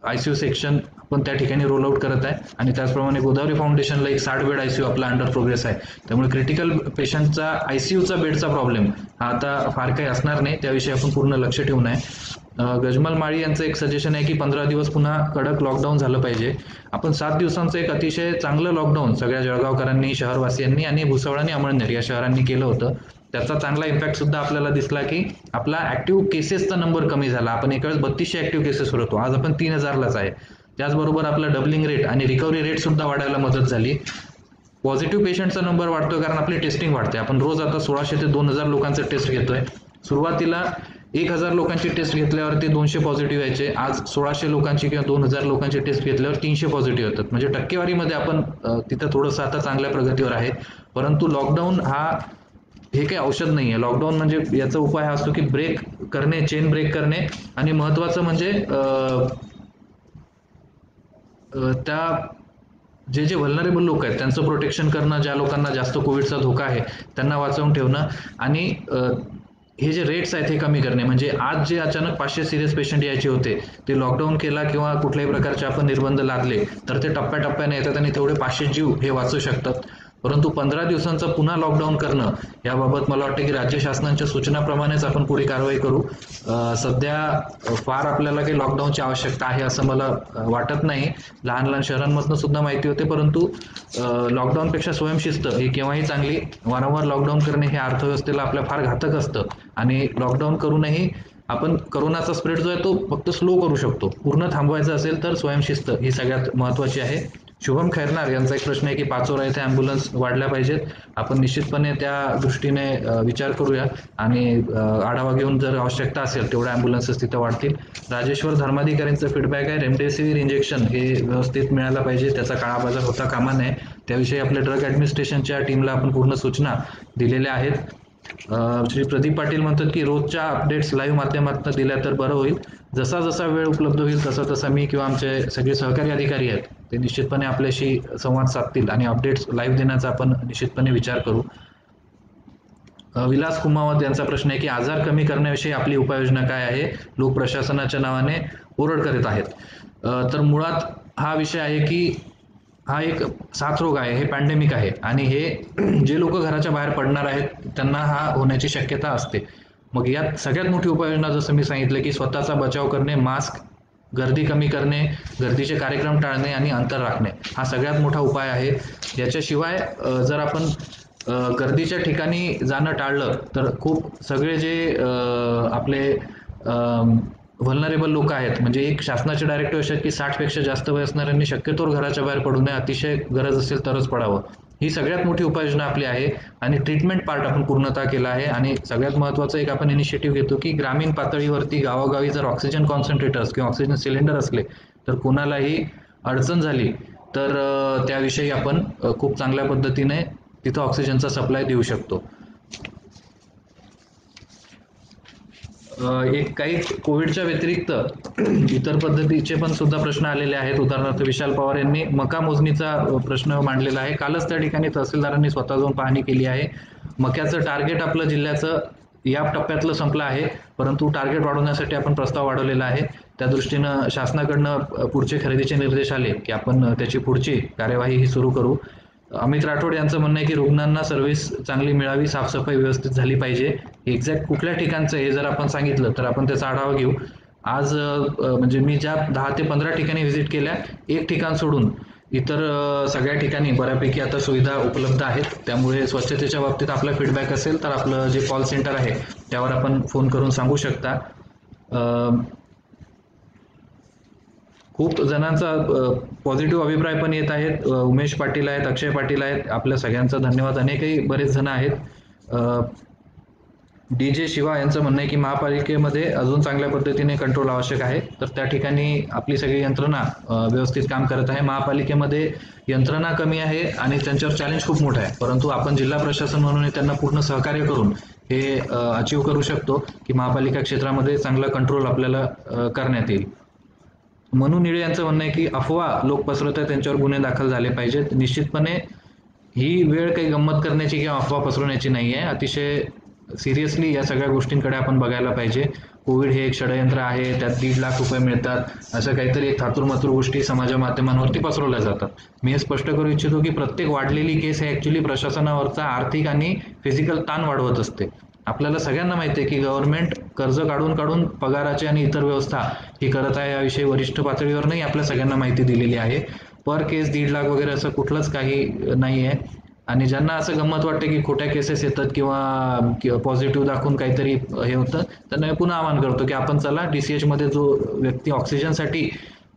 ICU सेक्शन आपण त्या ठिकाणी रोल आउट करत आहे आणि त्याचप्रमाणे गोदावरी फाउंडेशनला एक 60 बेड ICU आपला अंडर प्रोग्रेस आहे. त्यामुळे क्रिटिकल पेशंटचा ICUचा बेडचा प्रॉब्लेम हा आता फार काही असणार नाही, त्याविषयी आपण पूर्ण लक्ष ठेवून आहे. गजमल माळी यांचं एक सजेशन आहे की 15 दिवस पुन्हा कडक लॉकडाऊन झालं पाहिजे. आपण 7 दिवसांचं एक अतिशय चांगलं लॉकडाऊन सगळ्या जळगावकरांनी, शहरवासियांनी आणि भुसावळ आणि अमळनेर या शहरांनी केलं होतं. त्याचा चांगला इम्पॅक्ट सुद्धा आपल्याला दिसला की आपला ऍक्टिव्ह केसेसचा नंबर कमी झाला. आपण एका वेळेस 3200 ऍक्टिव्ह केसेस होतो, आज आपण 3000लाच आहे. त्याचबरोबर आपला डबलिंग रेट आणि रिकव्हरी रेट सुद्धा वाढायला मदत झाली. पॉझिटिव्ह पेशंटचा नंबर वाढतोय कारण आपली टेस्टिंग वाढते. आपण रोज आता 1600 ते 2000 लोकांचे टेस्ट घेतोय. सुरुवातीला 1000 लोकांची टेस्ट घेतल्यावरती 200 पॉझिटिव्ह यायचे. आज 1600 लोकांची किंवा 2000 लोकांची टेस्ट घेतल्यावर 300 पॉझिटिव्ह येतात. म्हणजे टक्केवारीमध्ये आपण तिथं थोडंसं आता चांगल्या प्रगतीवर आहे. परंतु लॉकडाऊन हे काही औषध नाही आहे. लॉकडाऊन म्हणजे याचा उपाय हा असतो की ब्रेक करणे, चेन ब्रेक करणे आणि महत्वाचं म्हणजे त्या जे व्हलनरेबल लोक आहेत त्यांचं प्रोटेक्शन करणं, ज्या लोकांना जास्त कोविडचा धोका आहे त्यांना वाचवून ठेवणं आणि हे जे रेट्स आहेत हे कमी करणे. म्हणजे आज जे अचानक 500 सिरियस पेशंट यायचे होते ते लॉकडाऊन केला किंवा कुठल्याही प्रकारचे आपण निर्बंध लादले तर ते टप्प्याटप्प्याने येतात आणि तेवढे 500 जीव हे वाचू शकतात. परंतु 15 दिवसांचं पुन्हा लॉकडाऊन करणं याबाबत मला वाटतं की राज्य शासनाच्या सूचनाप्रमाणेच आपण पुढे कारवाई करू. सध्या फार आपल्याला काही लॉकडाऊनची आवश्यकता आहे असं मला वाटत नाही. लहान लहान शहरांमधनं सुद्धा माहिती होते. परंतु लॉकडाऊनपेक्षा स्वयंशिस्त ही केव्हाही चांगली. वारंवार लॉकडाऊन करणे हे अर्थव्यवस्थेला आपल्या फार घातक असतं आणि लॉकडाऊन करूनही आपण करोनाचा स्प्रेड जो आहे तो फक्त स्लो करू शकतो. पूर्ण थांबवायचं असेल तर स्वयंशिस्त ही सगळ्यात महत्वाची आहे. शुभम खैरनार यांचा एक प्रश्न आहे की पाचोरा येथे ॲम्ब्युलन्स वाढल्या पाहिजेत. आपण निश्चितपणे त्या दृष्टीने विचार करूया आणि आढावा घेऊन जर आवश्यकता असेल तेवढ्या ॲम्ब्युलन्सेस तिथं वाढतील. राजेश्वर धर्माधिकारींचा फीडबॅक आहे रेमडेसिवीर इंजेक्शन हे व्यवस्थित मिळायला पाहिजे, त्याचा काळाबाजार होता कामा नये. त्याविषयी आपल्या ड्रग ॲडमिनिस्ट्रेशनच्या टीमला आपण पूर्ण सूचना दिलेल्या आहेत. श्री प्रदीप पाटील म्हणतात की रोजच्या अपडेट्स लाईव्ह माध्यमातून दिल्या तर बरं होईल. जसा जसा वेळ उपलब्ध होईल तसा तसा मी किंवा आमचे सगळे सहकारी अधिकारी आहेत ते निश्चितपणे आपल्याशी संवाद साधतील आणि अपडेट्स लाईव्ह देण्याचा आपण निश्चितपणे विचार करू. विलास कुमावत यांचा प्रश्न आहे की आजार कमी करण्याविषयी आपली उपाययोजना काय आहे? लोक प्रशासनाच्या नावाने ओरड करीत आहेत. तर मुळात हा विषय आहे की हा एक साथरोग आहे, हे पॅन्डेमिक आहे आणि हे जे लोक घराच्या बाहेर पडणार आहेत त्यांना हा होण्याची शक्यता असते. मग यात सगळ्यात मोठी उपाययोजना जसं मी सांगितलं की स्वतःचा बचाव करणे, मास्क, गर्दी कमी करणे, गर्दीचे कार्यक्रम टाळणे आणि अंतर राखणे हा सगळ्यात मोठा उपाय आहे. याच्याशिवाय जर आपण गर्दीच्या ठिकाणी जाणं टाळलं तर खूप सगळे जे आपले व्हलनरेबल लोक आहेत म्हणजे एक शासनाचे डायरेक्टिव्ह असे आहेत की 60 पेक्षा जास्त वय असणाऱ्यांनी शक्यतोवर घराच्या बाहेर पडू नये, अतिशय गरज असेल तरच पडावं. ही सगळ्यात मोठी उपाययोजना आपली आहे आणि ट्रीटमेंट पार्ट आपण पूर्णतः केला आहे. आणि सगळ्यात महत्त्वाचं एक आपण इनिशिएटिव्ह घेतो की ग्रामीण पातळीवरती गावोगावी जर ऑक्सिजन कॉन्सन्ट्रेटर्स किंवा ऑक्सिजन सिलेंडर असले तर कोणालाही अडचण झाली तर त्याविषयी आपण खूप चांगल्या पद्धतीने तिथं ऑक्सिजनचा सप्लाय देऊ शकतो. एक काही कोविडच्या व्यतिरिक्त इतर पद्धतीचे पण सुद्धा प्रश्न आलेले आहेत. उदाहरणार्थ विशाल पवार यांनी मका मोजणीचा प्रश्न मांडलेला आहे. कालच त्या ठिकाणी तहसीलदारांनी स्वतः जाऊन पाहणी केली आहे. मक्याचं टार्गेट आपलं जिल्ह्याचं या टप्प्यातलं संपलं आहे, परंतु टार्गेट वाढवण्यासाठी आपण प्रस्ताव वाढवलेला आहे. त्या दृष्टीनं शासनाकडनं पुढचे खरेदीचे निर्देश आले की आपण त्याची पुढची कार्यवाही ही सुरू करू. अमित राठोड यांचं म्हणणं आहे की रुग्णांना सर्व्हिस चांगली मिळावी, साफसफाई व्यवस्थित झाली पाहिजे. एक्झॅक्ट कुठल्या ठिकाणचं हे जर आपण सांगितलं तर आपण त्याचा आढावा घेऊ. आज म्हणजे मी ज्या 10 ते 15 ठिकाणी व्हिजिट केल्या, एक ठिकाण सोडून इतर सगळ्या ठिकाणी बऱ्यापैकी आता सुविधा उपलब्ध आहेत. त्यामुळे स्वच्छतेच्या बाबतीत आपला फीडबॅक असेल तर आपलं जे कॉल सेंटर आहे त्यावर आपण फोन करून सांगू शकता. खूप जणांचा पॉझिटिव्ह अभिप्राय पण येत आहेत. उमेश पाटील आहेत, अक्षय पाटील आहेत, आपल्या सगळ्यांचा धन्यवाद. अनेकही बरेच जण आहेत. DJ शिवा यांचं म्हणणं आहे की महापालिकेमध्ये अजून चांगल्या पद्धतीने कंट्रोल आवश्यक आहे. तर त्या ठिकाणी आपली सगळी यंत्रणा व्यवस्थित काम करत आहे. महापालिकेमध्ये यंत्रणा कमी आहे आणि त्यांच्यावर चॅलेंज खूप मोठं आहे, परंतु आपण जिल्हा प्रशासन म्हणून त्यांना पूर्ण सहकार्य करून हे अचीव करू शकतो की महापालिका क्षेत्रामध्ये चांगला कंट्रोल आपल्याला करण्यात येईल. मनू निळे यांचं म्हणणं आहे की अफवा लोक पसरवत आहेत त्यांच्यावर गुन्हे दाखल झाले पाहिजेत. निश्चितपणे ही वेळ काही गंमत करण्याची किंवा अफवा पसरवण्याची नाही आहे. अतिशय सिरियसली या सगळ्या गोष्टींकडे आपण बघायला पाहिजे. कोविड हे एक षडयंत्र आहे, त्यात 1.5 लाख रुपये मिळतात, असं काहीतरी एक थातुरमातुर गोष्टी समाज माध्यमांवरती पसरवल्या जातात. मी हे स्पष्ट करू इच्छितो की प्रत्येक वाढलेली केस हे ऍक्च्युली प्रशासनावरचा आर्थिक आणि फिजिकल ताण वाढवत असते. आपल्याला सगळ्यांना माहिती आहे की गव्हर्नमेंट कर्ज काढून काढून पगाराची आणि इतर व्यवस्था ही करत आहे. याविषयी वरिष्ठ पातळीवर नाही आपल्या सगळ्यांना माहिती दिलेली आहे. पर केस 1.5 लाख वगैरे असं कुठलंच काही नाही आहे. आणि ज्यांना असं गंमत वाटते की खोट्या केसेस येतात किंवा पॉझिटिव्ह दाखवून काहीतरी हे होतं, त्यांना पुन्हा आवाहन करतो की आपण चला DCH मध्ये जो व्यक्ती ऑक्सिजनसाठी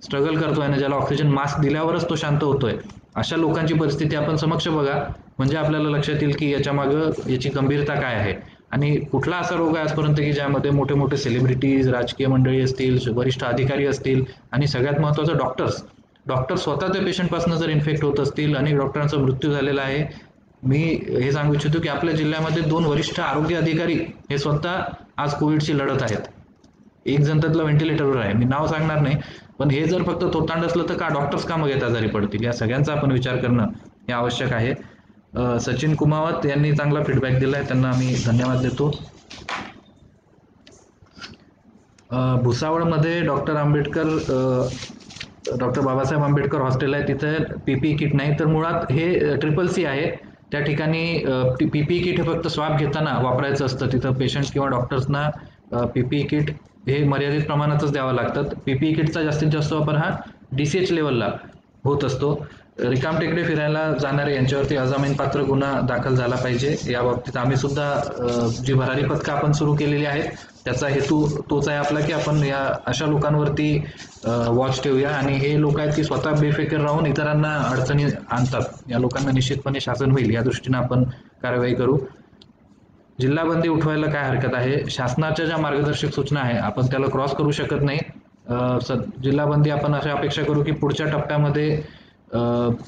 स्ट्रगल करतोय ना, ज्याला ऑक्सिजन मास्क दिल्यावरच तो शांत होतोय, अशा लोकांची परिस्थिती आपण समक्ष बघा, म्हणजे आपल्याला लक्षात येईल की याच्या मागं याची गंभीरता काय आहे आणि कुठला असा रोग आहे आजपर्यंत की ज्यामध्ये मोठे मोठे सेलिब्रिटीज, राजकीय मंडळी असतील, वरिष्ठ अधिकारी असतील आणि सगळ्यात महत्त्वाचं डॉक्टर स्वतः त्या पेशंटपासून जर इन्फेक्ट होत असतील, अनेक डॉक्टरांचा मृत्यू झालेला आहे. मी हे सांगू इच्छितो की आपल्या जिल्ह्यामध्ये 2 वरिष्ठ आरोग्य अधिकारी हे स्वतः आज कोविडशी लढत आहेत. एक जण त्यातलं व्हेंटिलेटरवर आहे, मी नाव सांगणार नाही, पण हे जर फक्त थोतांड असलं तर का डॉक्टर्स का मग आजारी पडतील? या सगळ्यांचा आपण विचार करणं हे आवश्यक आहे. सचिन कुमावत यांनी चांगला फीडबॅक दिलाय, त्यांना आम्ही धन्यवाद देतो. भुसावळमध्ये डॉक्टर बाबासाहेब आंबेडकर हॉस्टेल आहे, तिथे पीपीई किट नाही, तर मुळात हे CCC आहे. त्या ठिकाणी पीपीई किट हे फक्त स्वाब घेताना वापरायचं असतं. तिथं पेशंट किंवा डॉक्टर्सना पीपीई किट हे मर्यादित प्रमाणातच द्यावं लागतात. पीपीई किटचा जास्तीत जास्त वापर हा DCH लेवलला होत असतो. रिकामटेकडे फिरायला जाणारे यांच्यावरती अजामीनपात्र गुन्हा दाखल झाला पाहिजे. या बाबतीत आम्ही सुद्धा जी भरारी पथकं आपण सुरू केलेली आहेत त्याचा हेतू तोच आहे आपला की आपण या अशा लोकांवरती वॉच ठेवूया आणि हे लोक आहेत की स्वतः बेफिकर राहून इतरांना अडचणी आणतात. या लोकांना निश्चितपणे शासन होईल या दृष्टीने आपण कारवाई करू. जिल्हाबंदी उठवायला काय हरकत आहे? शासनाच्या ज्या मार्गदर्शक सूचना आहे आपण त्याला क्रॉस करू शकत नाही. जिल्हाबंदी आपण अशा अपेक्षा करू की पुढच्या टप्प्यामध्ये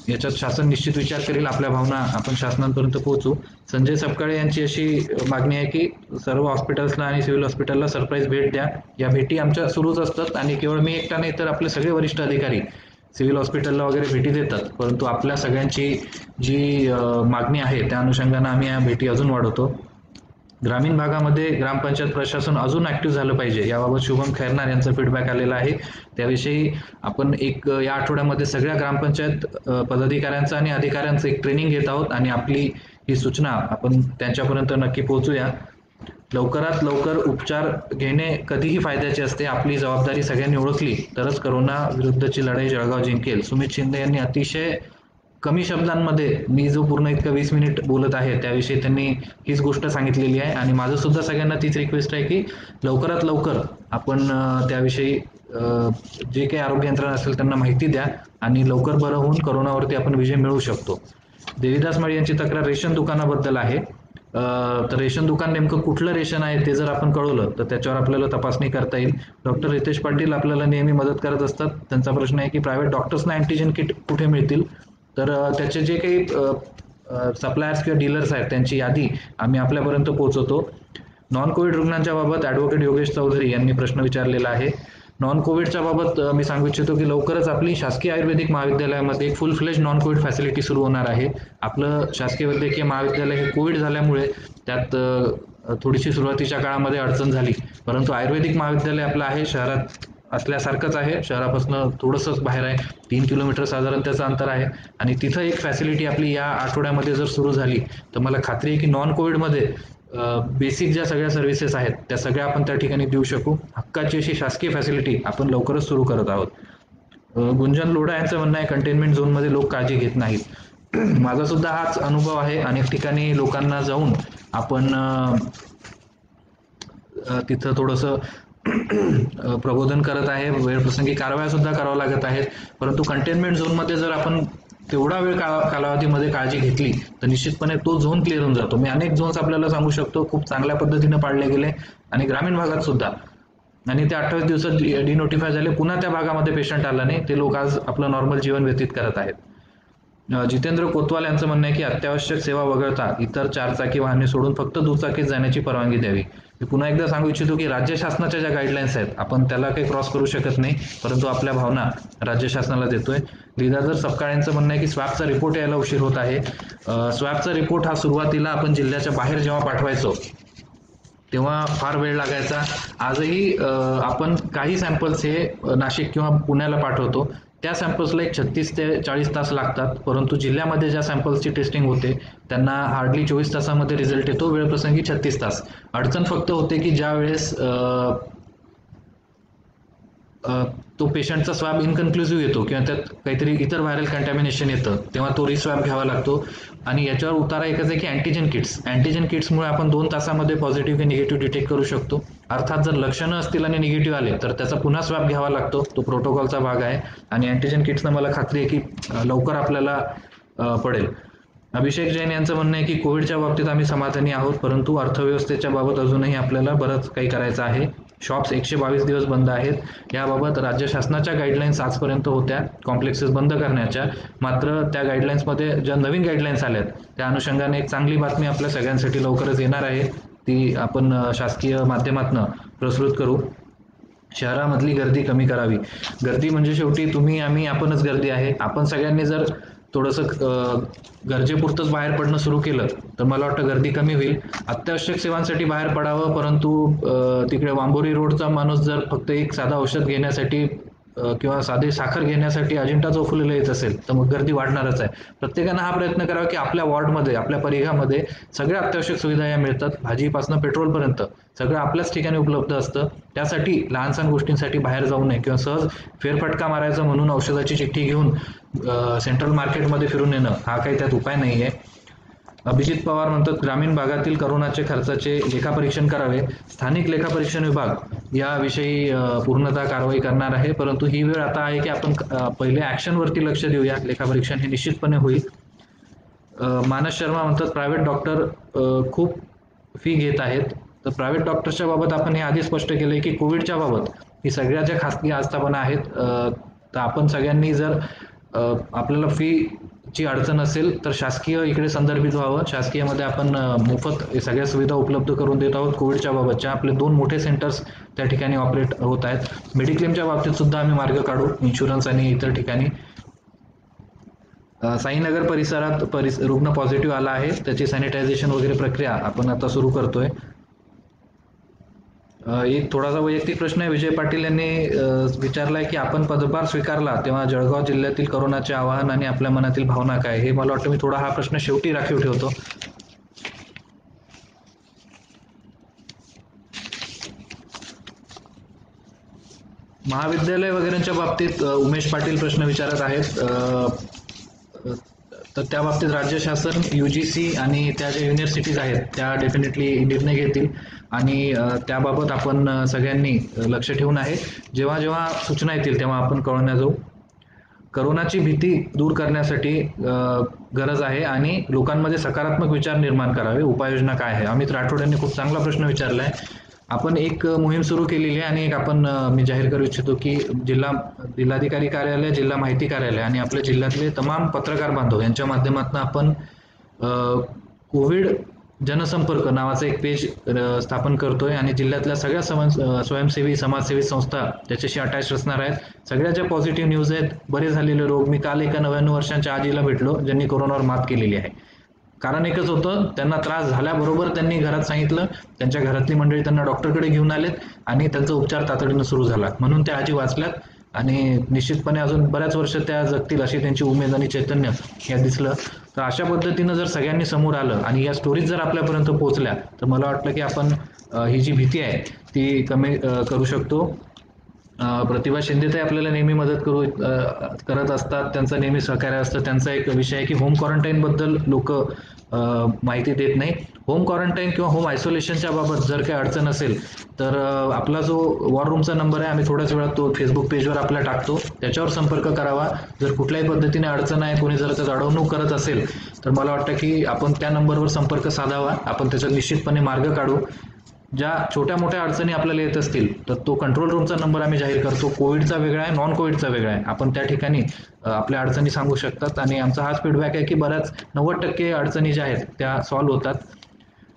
याच्यात शासन निश्चित विचार करेल. आपल्या भावना आपण शासनापर्यंत पोहोचू. संजय सपकाळे यांची अशी मागणी आहे की सर्व हॉस्पिटल्सला आणि सिव्हिल हॉस्पिटलला सरप्राईज भेट द्या. या भेटी आमच्या सुरूच असतात आणि केवळ मी एकटा नाही तर आपले सगळे वरिष्ठ अधिकारी सिव्हिल हॉस्पिटलला वगैरे भेटी देतात, परंतु आपल्या सगळ्यांची जी मागणी आहे त्या अनुषंगाने आम्ही या भेटी अजून वाढवतो. ग्रामीण भागामध्ये ग्रामपंचायत प्रशासन अजून ऍक्टिव्ह झालं पाहिजे याबाबत शुभम खैरनार यांचा फीडबॅक आलेला आहे. त्याविषयी आपण या आठवड्यामध्ये सगळ्या ग्रामपंचायत पदाधिकाऱ्यांचं आणि अधिकाऱ्यांचं एक ट्रेनिंग घेत आहोत आणि आपली ही सूचना आपण त्यांच्यापर्यंत नक्की पोहोचूया. लवकरात लवकर उपचार घेणे कधीही फायद्याचे असते. आपली जबाबदारी सगळ्यांनी ओळखली तरच कोरोना विरुद्धची लढाई जळगाव जिंकेल. सुमित शिंदे यांनी अतिशय कमी शब्दांमध्ये मी जो पूर्ण इतकं 20 मिनिट बोलत आहे त्याविषयी त्यांनी हीच गोष्ट सांगितलेली आहे आणि माझं सुद्धा सगळ्यांना तीच रिक्वेस्ट आहे की लवकरात लवकर आपण त्याविषयी जे काही आरोग्य यंत्रणा असेल त्यांना माहिती द्या आणि लवकर बरं होऊन कोरोनावरती आपण विजय मिळवू शकतो. देविदास माळी यांची तक्रार रेशन दुकानाबद्दल आहे. तर रेशन दुकान नेमकं कुठलं रेशन आहे ते जर आपण कळवलं तर त्याच्यावर आपल्याला तपासणी करता येईल. डॉक्टर रितेश पाटील आपल्याला नेहमी मदत करत असतात. त्यांचा प्रश्न आहे की प्रायव्हेट डॉक्टर्सना अँटीजेन किट कुठे मिळतील? तर त्याचे जे काही सप्लायर्स किंवा डीलर्स आहेत त्यांची यादी आम्ही आपल्यापर्यंत पोहोचवतो. नॉन कोविड रुग्णांच्या बाबत ॲडव्होकेट योगेश चौधरी यांनी प्रश्न विचारलेला आहे. नॉन कोविडच्या बाबत मी सांगू इच्छितो की लवकरच आपली शासकीय आयुर्वेदिक महाविद्यालयामध्ये एक फुल फ्लेज नॉन कोविड फॅसिलिटी सुरू होणार आहे. आपलं शासकीय वैद्यकीय महाविद्यालय हे कोविड झाल्यामुळे त्यात थोडीशी सुरुवातीच्या काळामध्ये अडचण झाली, परंतु आयुर्वेदिक महाविद्यालय आपलं आहे शहरात असल्यासारखंच आहे. शहरापासून थोडंसंच बाहेर आहे, 3 किलोमीटर साधारण त्याचं अंतर आहे आणि तिथं एक फॅसिलिटी आपली या आठवड्यामध्ये जर सुरू झाली तर मला खात्री आहे की नॉन कोविडमध्ये बेसिक ज्या सगळ्या सर्व्हिसेस आहेत त्या सगळ्या आपण त्या ठिकाणी देऊ शकू. हक्काची अशी शासकीय फॅसिलिटी आपण लवकरच सुरू करत आहोत. गुंजन लोढा यांचं म्हणणं आहे कंटेनमेंट झोनमध्ये लोक काळजी घेत नाहीत. माझा सुद्धा हाच अनुभव आहे. अनेक ठिकाणी लोकांना जाऊन आपण तिथं थोडंसं प्रबोधन करत आहे, वेळप्रसंगी कारवाया सुद्धा कराव्या लागत आहेत, परंतु कंटेनमेंट झोनमध्ये जर आपण तेवढा वेळ कालावधीमध्ये काळजी घेतली तर निश्चितपणे तो झोन क्लिअर होऊन जातो. मी अनेक झोन्स आपल्याला सांगू शकतो खूप चांगल्या पद्धतीने पाडले गेले आणि ग्रामीण भागात सुद्धा, आणि ते 28 दिवसात डिनोटिफाय झाले. पुन्हा त्या भागामध्ये पेशंट आला नाही, ते लोक आज आपलं नॉर्मल जीवन व्यतीत करत आहेत. जितेंद्र कोतवाल यांचं म्हणणं आहे की अत्यावश्यक सेवा वगळता इतर 4 चाकी वाहने सोडून फक्त दुचाकीत जाण्याची परवानगी द्यावी. मी पुन्हा एकदा सांगू इच्छितो की राज्य शासनाच्या ज्या गाईडलाईन्स आहेत आपण त्याला काही क्रॉस करू शकत नाही, परंतु आपल्या भावना राज्य शासनाला देतोय. लीलाधर सपकाळ्यांचं म्हणणं आहे की स्वॅबचा रिपोर्ट यायला उशीर होत आहे. स्वॅबचा रिपोर्ट हा सुरुवातीला आपण जिल्ह्याच्या बाहेर जेव्हा पाठवायचो तेव्हा फार वेळ लागायचा. आजही आपण काही सॅम्पल्स हे नाशिक किंवा पुण्याला पाठवतो, त्या सॅम्पल्सला एक 36 ते 40 तास लागतात, परंतु जिल्ह्यामध्ये ज्या सॅम्पल्सची टेस्टिंग होते त्यांना हार्डली 24 तासामध्ये रिझल्ट येतो, वेळप्रसंगी 36 तास. अडचण फक्त होते की ज्या वेळेस तो पेशंटचा स्वॅब इनकन्क्लुसिव्ह येतो किंवा त्यात काहीतरी इतर व्हायरल कंटॅमिनेशन येतं तेव्हा तो रिस्वॅब घ्यावा लागतो. आणि याच्यावर उतारा एकच आहे की अँटीजेन किट्समुळे आपण 2 तासामध्ये पॉझिटिव्ह किंवा निगेटिव्ह डिटेक्ट करू शकतो. अर्थात जर लक्षणं असतील आणि निगेटिव्ह आले तर त्याचा पुन्हा स्वॅब घ्यावा लागतो, तो प्रोटोकॉलचा भाग आहे. आणि अँटीजेन किट्सनं मला खात्री आहे की लवकर आपल्याला पडेल. अभिषेक जैन यांचं म्हणणं आहे की कोविडच्या बाबतीत आम्ही समाधानी आहोत, परंतु अर्थव्यवस्थेच्या बाबत अजूनही आपल्याला बरंच काही करायचं आहे. शॉप्स 122 दिवस बंद आहेत. याबाबत राज्य शासनाच्या गाईडलाईन्स आजपर्यंत होत्या कॉम्प्लेक्सेस बंद करण्याच्या, मात्र त्या गाईडलाईन्समध्ये ज्या नवीन गाईडलाईन्स आल्यात त्या अनुषंगाने एक चांगली बातमी आपल्या सगळ्यांसाठी लवकरच येणार आहे, ती आपण शासकीय माध्यमातून प्रस्तुत करू. शहरामधली गर्दी कमी करावी. गर्दी म्हणजे शेवटी तुम्ही आम्ही आपणच गर्दी आहे. आपण सगळ्यांनी जर थोडंसं गरजेपुरतंच बाहेर पडणं सुरू केलं तर मला वाटतं गर्दी कमी होईल. अत्यावश्यक सेवांसाठी बाहेर पडावं, परंतु तिकडे वांबोरी रोडचा माणूस जर फक्त एक साधा औषध घेण्यासाठी किंवा साधी साखर घेण्यासाठी अजिंठा चौफुलीला येत असेल तर मग गर्दी वाढणारच आहे. प्रत्येकानं हा प्रयत्न करावा की आपल्या वॉर्डमध्ये, आपल्या परिघामध्ये सगळ्या अत्यावश्यक सुविधा या मिळतात. भाजीपासून पेट्रोलपर्यंत सगळं आपल्याच ठिकाणी उपलब्ध असतं. त्यासाठी लहान सहान गोष्टींसाठी बाहेर जाऊ नये किंवा सहज फेरफटका मारायचा म्हणून औषधाची चिठ्ठी घेऊन सेंट्रल मार्केटमध्ये फिरून येणं हा काही त्यात उपाय नाही आहे. अभिजित पवार म्हणतात ग्रामीण भागातील करोनाचे खर्चाचे लेखापरीक्षण करावे. स्थानिक लेखापरीक्षण विभाग याविषयी पूर्णतः कारवाई करणार आहे, परंतु ही वेळ आता आहे की आपण पहिले ॲक्शनवरती लक्ष देऊया. लेखापरीक्षण हे निश्चितपणे होईल. मानस शर्मा म्हणतात प्रायव्हेट डॉक्टर खूप फी घेत आहेत. तर प्रायव्हेट डॉक्टर्सच्या बाबत आपण हे आधी स्पष्ट केलंय की कोविडच्या बाबत ही सगळ्या ज्या खासगी आस्थापना आहेत, तर आपण सगळ्यांनी जर आपल्याला फीची अडचण असेल तर शासकीय इकडे संदर्भित व्हावं. शासकीयमध्ये आपण मोफत सगळ्या सुविधा उपलब्ध करून देत आहोत. कोविडच्या बाबतच्या आपले 2 मोठे सेंटर्स त्या ठिकाणी ऑपरेट होत आहेत. मेडिक्लेमच्या बाबतीत सुद्धा आम्ही मार्ग काढू, इन्शुरन्स आणि इतर ठिकाणी. साईनगर परिसरात रुग्ण पॉझिटिव्ह आला आहे, त्याची सॅनिटायझेशन वगैरे प्रक्रिया आपण आता सुरू करतोय. एक थोडासा वैयक्तिक प्रश्न आहे. विजय पाटील यांनी विचारलाय की आपण पदभार स्वीकारला तेव्हा जळगाव जिल्ह्यातील करोनाचे आवाहन आणि आपल्या मनातील भावना काय, हे मला वाटतं मी थोडा हा प्रश्न शेवटी राखीव ठेवतो. महाविद्यालय वगैरेंच्या बाबतीत उमेश पाटील प्रश्न विचारत आहेत. तर त्या बाबतीत राज्य शासन, UGC आणि त्या ज्या युनिव्हर्सिटीज आहेत त्या डेफिनेटली निर्णय घेतील आणि त्याबाबत आपण सगळ्यांनी लक्ष ठेवून आहे. जेव्हा जेव्हा सूचना येतील तेव्हा आपण कळवण्यात जाऊ. करोनाची भीती दूर करण्यासाठी गरज आहे आणि लोकांमध्ये सकारात्मक विचार निर्माण करावे. उपाययोजना काय आहे? अमित राठोड यांनी खूप चांगला प्रश्न विचारला आहे. आपण एक मोहीम सुरू केलेली आहे आणि एक आपण मी जाहीर करू इच्छितो की जिल्हाधिकारी कार्यालय, जिल्हा माहिती कार्यालय आणि आपल्या जिल्ह्यातले तमाम पत्रकार बांधव यांच्या माध्यमातून आपण कोविड जनसंपर्क नावाचं एक पेज स्थापन करतोय आणि जिल्ह्यातल्या सगळ्या स्वयंसेवी समाजसेवी संस्था त्याच्याशी अटॅच असणार आहेत. सगळ्या ज्या पॉझिटिव्ह न्यूज आहेत, बरे झालेले रोग, मी काल एका 99 वर्षांच्या आजीला भेटलो ज्यांनी कोरोनावर मात केलेली आहे. कारण एकच होतं, त्यांना त्रास झाल्याबरोबर त्यांनी घरात सांगितलं, त्यांच्या घरातली मंडळी त्यांना डॉक्टरकडे घेऊन आलेत आणि त्यांचा उपचार तातडीनं सुरू झाला, म्हणून त्या आजी वाचल्यात आणि निश्चितपणे अजून बऱ्याच वर्ष त्या जगतील अशी त्यांची उमेद आणि चैतन्य या दिसलं. तर अशा पद्धतीनं जर सगळ्यांनी समोर आलं आणि या स्टोरीज जर आपल्यापर्यंत पोहोचल्या तर मला वाटलं की आपण ही जी भीती आहे ती कमी करू शकतो. प्रतिभा शिंदे आपल्याला नेहमी मदत करत असतात, त्यांचं नेहमी सहकार्य असतं. त्यांचा एक विषय आहे की होम क्वारंटाईन बद्दल लोक माहिती देत नाही. होम क्वारंटाईन किंवा होम आयसोलेशनच्या बाबत जर काही अडचण असेल तर आपला जो वॉर रूमचा नंबर आहे आम्ही थोड्याच वेळात तो फेसबुक पेजवर आपला टाकतो, त्याच्यावर संपर्क करावा. जर कुठल्याही पद्धतीने अडचण आहे, कोणी जर त्याचा अडवणूक करत असेल तर मला वाटतं की आपण त्या नंबरवर संपर्क साधावा. आपण त्याच्यात निश्चितपणे मार्ग काढू. ज्या छोट्या मोठ्या अडचणी आपल्याला येत असतील तर तो कंट्रोल रूमचा नंबर आम्ही जाहीर करतो. कोविडचा वेगळा आहे, नॉन कोविडचा वेगळा आहे. आपण त्या ठिकाणी आपल्या अडचणी सांगू शकतात आणि आमचा हाच फीडबॅक आहे की बऱ्याच 90% अडचणी ज्या आहेत त्या सॉल्व्ह होतात.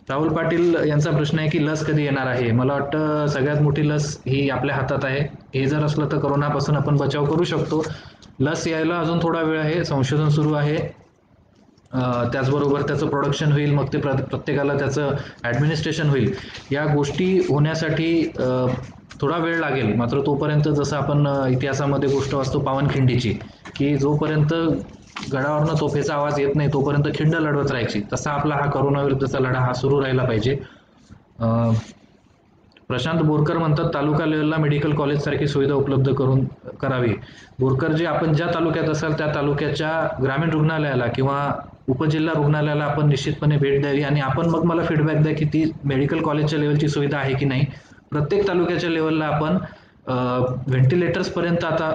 राहुल पाटील यांचा प्रश्न आहे की लस कधी येणार आहे? मला वाटतं सगळ्यात मोठी लस ही आपल्या हातात आहे. हे जर असलं तर कोरोनापासून आपण बचाव करू शकतो. लस यायला अजून थोडा वेळ आहे, संशोधन सुरू आहे. त्याचबरोबर त्याचं प्रोडक्शन होईल, मग ते प्रत्येकाला त्याचं ॲडमिनिस्ट्रेशन होईल. या गोष्टी होण्यासाठी थोडा वेळ लागेल. मात्र तोपर्यंत जसं आपण इतिहासामध्ये गोष्ट वाचतो पावनखिंडीची, की जोपर्यंत गडावरनं तोफेचा आवाज येत नाही तोपर्यंत खिंड लढवत राहायची, तसा आपला हा करोना विरुद्धचा लढा हा सुरू राहिला पाहिजे. प्रशांत बोरकर म्हणतात तालुका लेवलला मेडिकल कॉलेज सारखी सुविधा उपलब्ध करावी. बोरकरजी, आपण ज्या तालुक्यात असाल त्या तालुक्याच्या ग्रामीण रुग्णालयाला किंवा उपजिल्हा रुग्णालयाला आपण निश्चितपणे भेट द्यावी आणि आपण मग मला फीडबॅक द्या की ती मेडिकल कॉलेजच्या लेवलची सुविधा आहे की नाही. प्रत्येक तालुक्याच्या लेवलला आपण व्हेंटिलेटर्स पर्यंत आता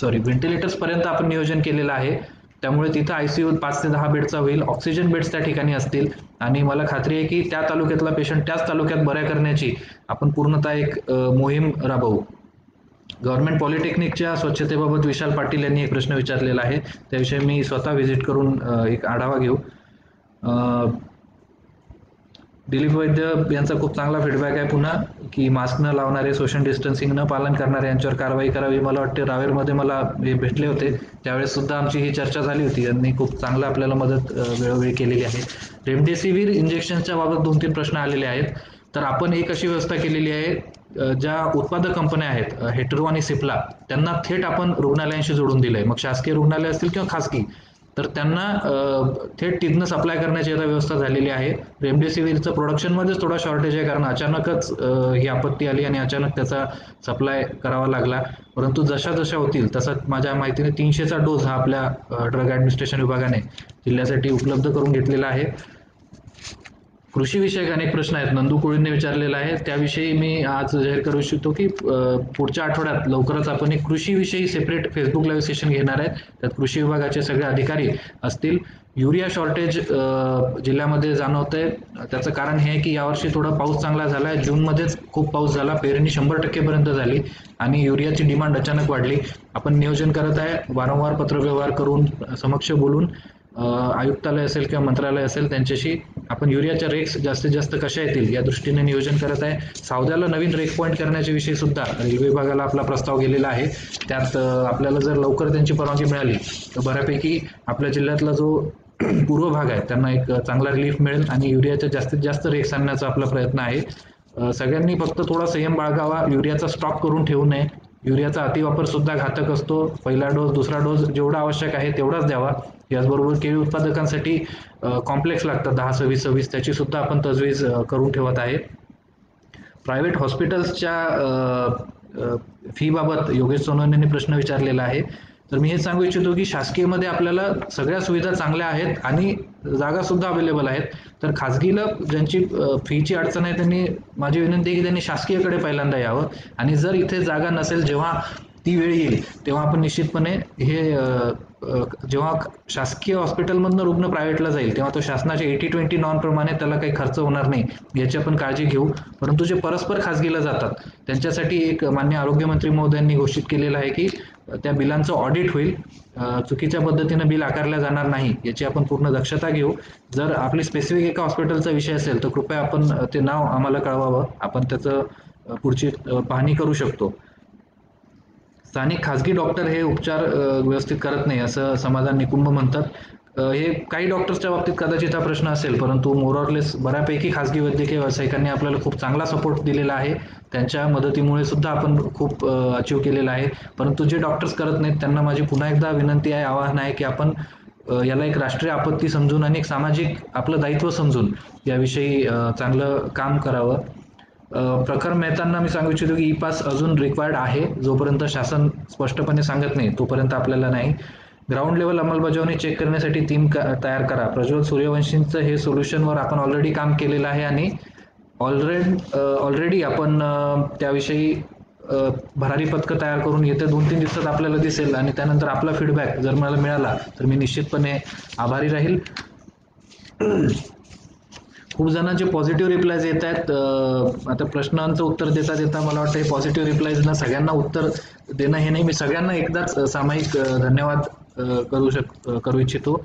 व्हेंटिलेटर्स पर्यंत आपण नियोजन केलेलं आहे. त्यामुळे तिथं आयसीयू 5 ते 10 बेडचा होईल, ऑक्सिजन बेड्स त्या ठिकाणी असतील आणि मला खात्री आहे की त्या तालुक्यातला पेशंट त्याच तालुक्यात बऱ्या करण्याची आपण पूर्णतः एक मोहीम राबवू. गव्हर्नमेंट पॉलिटेक्निकच्या स्वच्छतेबाबत विशाल पाटील यांनी एक प्रश्न विचारलेला आहे, त्याविषयी मी स्वतः व्हिजिट करून एक आढावा घेऊ. दिलीप वैद्य यांचा खूप चांगला फीडबॅक आहे पुन्हा की मास्क न लावणारे, सोशल डिस्टन्सिंग न पालन करणारे यांच्यावर कारवाई करावी. मला वाटते रावेरमध्ये मला हे भेटले होते त्यावेळेस सुद्धा आमची ही चर्चा झाली होती. यांनी खूप चांगलं आपल्याला मदत वेळोवेळी केलेली आहे. रेमडेसिवीर इंजेक्शनच्या बाबत 2-3 प्रश्न आलेले आहेत. तर आपण एक अशी व्यवस्था केलेली आहे, ज्या उत्पादक कंपन्या आहेत हेटेरो आणि सिप्ला त्यांना थेट आपण रुग्णालयांशी जोडून दिलंय. मग शासकीय रुग्णालय असतील किंवा खासगी, तर त्यांना थेट तिथनं सप्लाय करण्याची आता व्यवस्था झालेली आहे. रेमडेसिवीरचं प्रोडक्शनमध्येच थोडा शॉर्टेज आहे कारण अचानकच ही आपत्ती आली आणि अचानक त्याचा सप्लाय करावा लागला. परंतु जशा जशा होतील तसा माझ्या माहितीने 300चा डोस हा आपल्या ड्रग ॲडमिनिस्ट्रेशन विभागाने जिल्ह्यासाठी उपलब्ध करून घेतलेला आहे. कृषी विषयक अनेक प्रश्न आहेत, नंदू कोळींनी विचारलेला आहे, त्याविषयी मी आज जाहीर करू इच्छितो की पुढच्या आठवड्यात लवकरच आपण एक कृषीविषयी सेपरेट फेसबुक लाईव्ह सेशन घेणार आहेत. त्यात कृषी विभागाचे सगळे अधिकारी असतील. युरिया शॉर्टेज जिल्ह्यामध्ये जाणवतंय, त्याचं कारण हे आहे की यावर्षी थोडा पाऊस चांगला झाला आहे. जूनमध्येच खूप पाऊस झाला, पेरणी 100% पर्यंत झाली आणि युरियाची डिमांड अचानक वाढली. आपण नियोजन करत आहे, वारंवार पत्रव्यवहार करून समक्ष बोलून आयुक्तालय असेल किंवा मंत्रालय असेल त्यांच्याशी आपण युरियाच्या रेक्स जास्तीत जास्त कशा येतील या दृष्टीने नियोजन करत आहे. सावद्याला नवीन रेक पॉईंट करण्याच्या विषयी सुद्धा रेल्वे विभागाला आपला प्रस्ताव गेलेला आहे. त्यात आपल्याला जर लवकर त्यांची परवानगी मिळाली तर बऱ्यापैकी आपल्या जिल्ह्यातला जो पूर्व भाग आहे त्यांना एक चांगला रिलीफ मिळेल आणि युरियाच्या जास्तीत जास्त रेक्स आणण्याचा आपला प्रयत्न आहे. सगळ्यांनी फक्त थोडा संयम बाळगावा, युरियाचा स्टॉक करून ठेवू नये. युरियाचा अतिवापर सुद्धा घातक असतो. पहिला डोस, दुसरा डोस जेवढा आवश्यक आहे तेवढाच द्यावा. याचबरोबर केळी उत्पादकांसाठी कॉम्प्लेक्स लागतात 10-26 त्याची सुद्धा आपण तजवीज करून ठेवत आहे. प्रायव्हेट हॉस्पिटल्सच्या फीबाबत योगेश सोनवणे यांनी प्रश्न विचारलेला आहे. तर मी हे सांगू इच्छितो की शासकीयमध्ये आपल्याला सगळ्या सुविधा चांगल्या आहेत आणि जागा सुद्धा अवेलेबल आहेत. तर खाजगीला ज्यांची फीची अडचण आहे त्यांनी, माझी विनंती आहे की त्यांनी शासकीयकडे पहिल्यांदा यावं आणि जर इथे जागा नसेल जेव्हा ती वेळ येईल तेव्हा आपण निश्चितपणे हे जेव्हा शासकीय हॉस्पिटलमधनं रुग्ण प्रायव्हेटला जाईल तेव्हा तो शासनाच्या 80-20 नॉर्मप्रमाणे त्याला काही खर्च होणार नाही याची आपण काळजी घेऊ. परंतु जे परस्पर खाजगीला जातात त्यांच्यासाठी एक माननीय आरोग्यमंत्री महोदयांनी घोषित केलेलं आहे की त्या बिलांचं ऑडिट होईल, चुकीच्या पद्धतीनं बिल आकारल्या जाणार नाही याची आपण पूर्ण दक्षता घेऊ. जर आपली स्पेसिफिक एका हॉस्पिटलचा विषय असेल तर कृपया आपण ते नाव आम्हाला कळवावं, आपण त्याचं पुढची पाहणी करू शकतो. स्थानिक खाजगी डॉक्टर हे उपचार व्यवस्थित करत नाही असं समाधान निकुंभ म्हणतात. हे काही डॉक्टर्सच्या बाबतीत कदाचित हा प्रश्न असेल, परंतु मोरऑरलेस बऱ्यापैकी खाजगी वैद्यकीय व्यावसायिकांनी आपल्याला खूप चांगला सपोर्ट दिलेला आहे. त्यांच्या मदतीमुळे सुद्धा आपण खूप अचीव केलेलं आहे. परंतु जे डॉक्टर्स करत नाहीत त्यांना माझी पुन्हा एकदा विनंती आहे, आवाहन आहे की आपण याला एक राष्ट्रीय आपत्ती समजून आणि एक सामाजिक आपलं दायित्व समजून याविषयी चांगलं काम करावं. प्रखर मेहतांना मी सांगू इच्छितो की ई पास अजून रिक्वायर्ड आहे, जोपर्यंत शासन स्पष्टपणे सांगत नाही तोपर्यंत आपल्याला नाही. ग्राउंड लेवल अंमलबजावणी चेक करण्यासाठी टीम तयार करा. प्रज्वल सूर्यवंशींचं हे सोल्युशनवर आपण ऑलरेडी काम केलेलं आहे आणि ऑलरेडी आपण त्याविषयी भरारी पथकं तयार करून येत्या 2-3 दिवसात आपल्याला दिसेल आणि त्यानंतर आपला फीडबॅक जर मला मिळाला तर मी निश्चितपणे आभारी राहील. खूप जणांचे पॉझिटिव्ह रिप्लायज येत आहेत. आता प्रश्नांचं उत्तर देता देता मला वाटतं हे पॉझिटिव्ह रिप्लायजना सगळ्यांना उत्तर देणं हे नाही, मी सगळ्यांना एकदाच सामायिक धन्यवाद करू इच्छितो.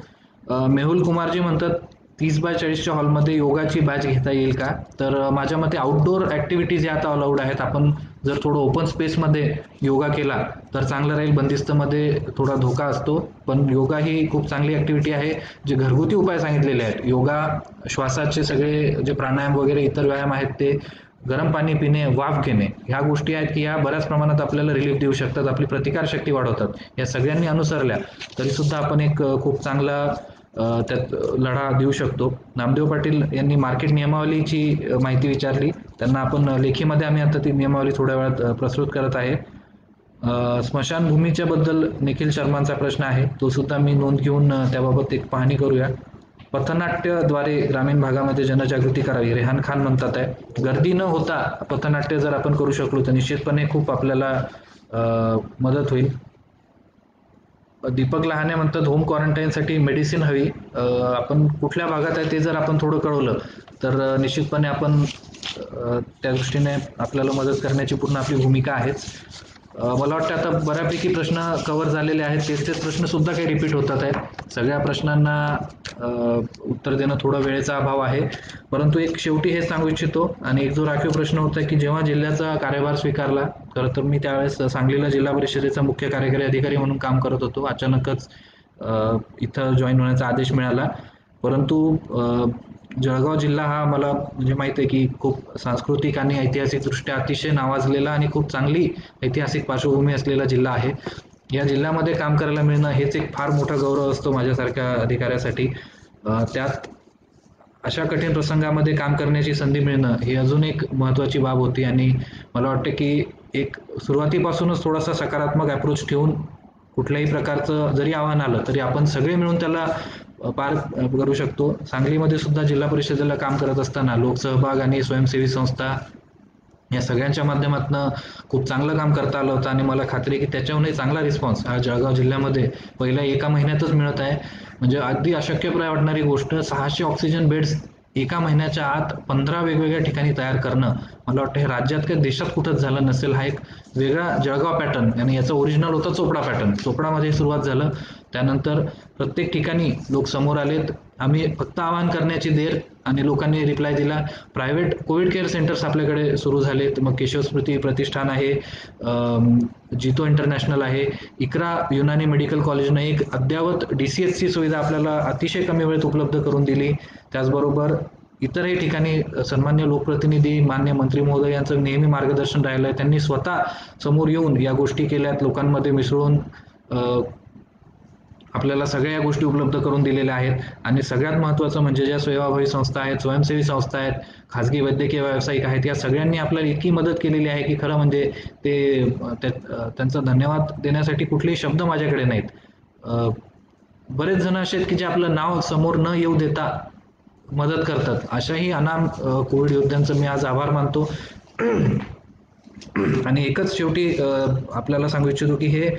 मेहुल कुमारजी म्हणतात 30x40च्या हॉलमध्ये योगाची बॅच घेता येईल का? तर माझ्या मते आउटडोअर ॲक्टिव्हिटीज या आता अलाउड आहेत. आपण जर थोडं ओपन स्पेसमध्ये योगा केला तर चांगलं राहील. बंदिस्तमध्ये थोडा धोका असतो, पण योगा ही खूप चांगली ॲक्टिव्हिटी आहे. जे घरगुती उपाय सांगितलेले आहेत, योगा, श्वासाचे सगळे जे प्राणायाम वगैरे इतर व्यायाम आहेत ते, गरम पाणी पिणे, वाफ घेणे, ह्या गोष्टी आहेत की ह्या बऱ्याच प्रमाणात आपल्याला रिलीफ देऊ शकतात, आपली प्रतिकारशक्ती वाढवतात. या सगळ्यांनी अनुसरल्या तरी सुद्धा आपण एक खूप चांगला त्यात लढा देऊ शकतो. नामदेव पाटील यांनी मार्केट नियमावलीची माहिती विचारली, त्यांना आपण लेखीमध्ये आम्ही आता ती नियमावली थोड्या वेळात प्रस्तुत करत आहे. स्मशानभूमीच्या बद्दल निखिल शर्मांचा प्रश्न आहे, तो सुद्धा मी नोंद घेऊन त्याबाबत एक पाहणी करूया. पथनाट्यद्वारे ग्रामीण भागामध्ये जनजागृती करावी, रेहान खान म्हणतात आहे. गर्दी न होता पथनाट्य जर आपण करू शकलो तर निश्चितपणे खूप आपल्याला मदत होईल. दीपक लहाने म्हणतात होम क्वारंटाईनसाठी मेडिसिन हवी. आपण कुठल्या भागात आहे ते जर आपण थोडं कळवलं तर निश्चितपणे आपण त्या दृष्टीने आपल्याला मदत करण्याची पूर्ण आपली भूमिका आहेच. मला वाटतं आता बऱ्यापैकी प्रश्न कव्हर झालेले आहेत. तेच प्रश्न सुद्धा काही रिपीट होतात आहेत. सगळ्या प्रश्नांना उत्तर देणं थोडं वेळेचा अभाव आहे. परंतु एक शेवटी हे सांगू इच्छितो आणि एक जो राखीव प्रश्न होता की जेव्हा जिल्ह्याचा कार्यभार स्वीकारला, खरं तर मी त्यावेळेस सांगलीला जिल्हा परिषदेचा मुख्य कार्यकारी अधिकारी म्हणून काम करत होतो. अचानकच इथं जॉईन होण्याचा आदेश मिळाला. परंतु जळगाव जिल्हा हा मला म्हणजे माहित आहे की खूप सांस्कृतिक आणि ऐतिहासिकदृष्ट्या अतिशय नावाजलेला आणि खूप चांगली ऐतिहासिक पार्श्वभूमी असलेला जिल्हा आहे. या जिल्ह्यामध्ये काम करायला मिळणं हेच एक फार मोठा गौरव असतो माझ्यासारख्या अधिकाऱ्यासाठी. त्यात अशा कठीण प्रसंगामध्ये काम करण्याची संधी मिळणं ही अजून एक महत्त्वाची बाब होती आणि मला वाटतं की एक सुरुवातीपासूनच थोडासा सकारात्मक अप्रोच ठेवून कुठल्याही प्रकारचं जरी आव्हान आलं तरी आपण सगळे मिळून त्याला पार करू शकतो. सांगलीमध्ये सुद्धा जिल्हा परिषदेला काम करत असताना लोकसहभाग आणि स्वयंसेवी संस्था या सगळ्यांच्या माध्यमातून खूप चांगलं काम करता आलं होतं आणि मला खात्री आहे की त्याच्याहूनही चांगला रिस्पॉन्स हा जळगाव जिल्ह्यामध्ये पहिल्या एका महिन्यातच मिळत आहे. म्हणजे अगदी अशक्यप्राय वाटणारी गोष्ट 600 ऑक्सिजन बेड्स एका महिन्याच्या आत 15 वेगवेगळ्या ठिकाणी तयार करणं, मला वाटतं हे राज्यात काही देशात कुठंच झालं नसेल. हा एक वेगळा जळगाव पॅटर्न आणि याचा ओरिजिनल होता चोपडा पॅटर्न. चोपडामध्ये सुरुवात झालं, त्यानंतर प्रत्येक ठिकाणी लोक समोर आलेत. आम्ही फक्त आवाहन करण्याची देर आणि लोकांनी रिप्लाय दिला. प्रायव्हेट कोविड केअर सेंटर्स आपल्याकडे सुरू झालेत. मग केशव स्मृती प्रतिष्ठान आहे, जितो इंटरनॅशनल आहे, इकरा युनानी मेडिकल कॉलेजनं एक अद्ययावत DCHC सुविधा आपल्याला अतिशय कमी वेळेत उपलब्ध करून दिली. त्याचबरोबर इतरही ठिकाणी सन्मान्य लोकप्रतिनिधी मान्य मंत्री महोदय यांचं नेहमी मार्गदर्शन राहिलं आहे. त्यांनी स्वतः समोर येऊन या गोष्टी केल्यात, लोकांमध्ये मिसळून आपल्याला सगळ्या गोष्टी उपलब्ध करून दिलेल्या आहेत. आणि सगळ्यात महत्त्वाचं म्हणजे ज्या सेवाभावी संस्था आहेत, स्वयंसेवी संस्था आहेत, खाजगी वैद्यकीय व्यावसायिक आहेत, या सगळ्यांनी आपल्याला इतकी मदत केलेली आहे की खरं म्हणजे ते त्यांचा धन्यवाद देण्यासाठी कुठलेही शब्द माझ्याकडे नाहीत. बरेच जण असे आहेत की जे आपलं नाव समोर न येऊ देता मदत करतात. अशाही अनाम कोविड योद्ध्यांचं मी आज आभार मानतो. आणि एकच शेवटी आपल्याला सांगू इच्छितो की हे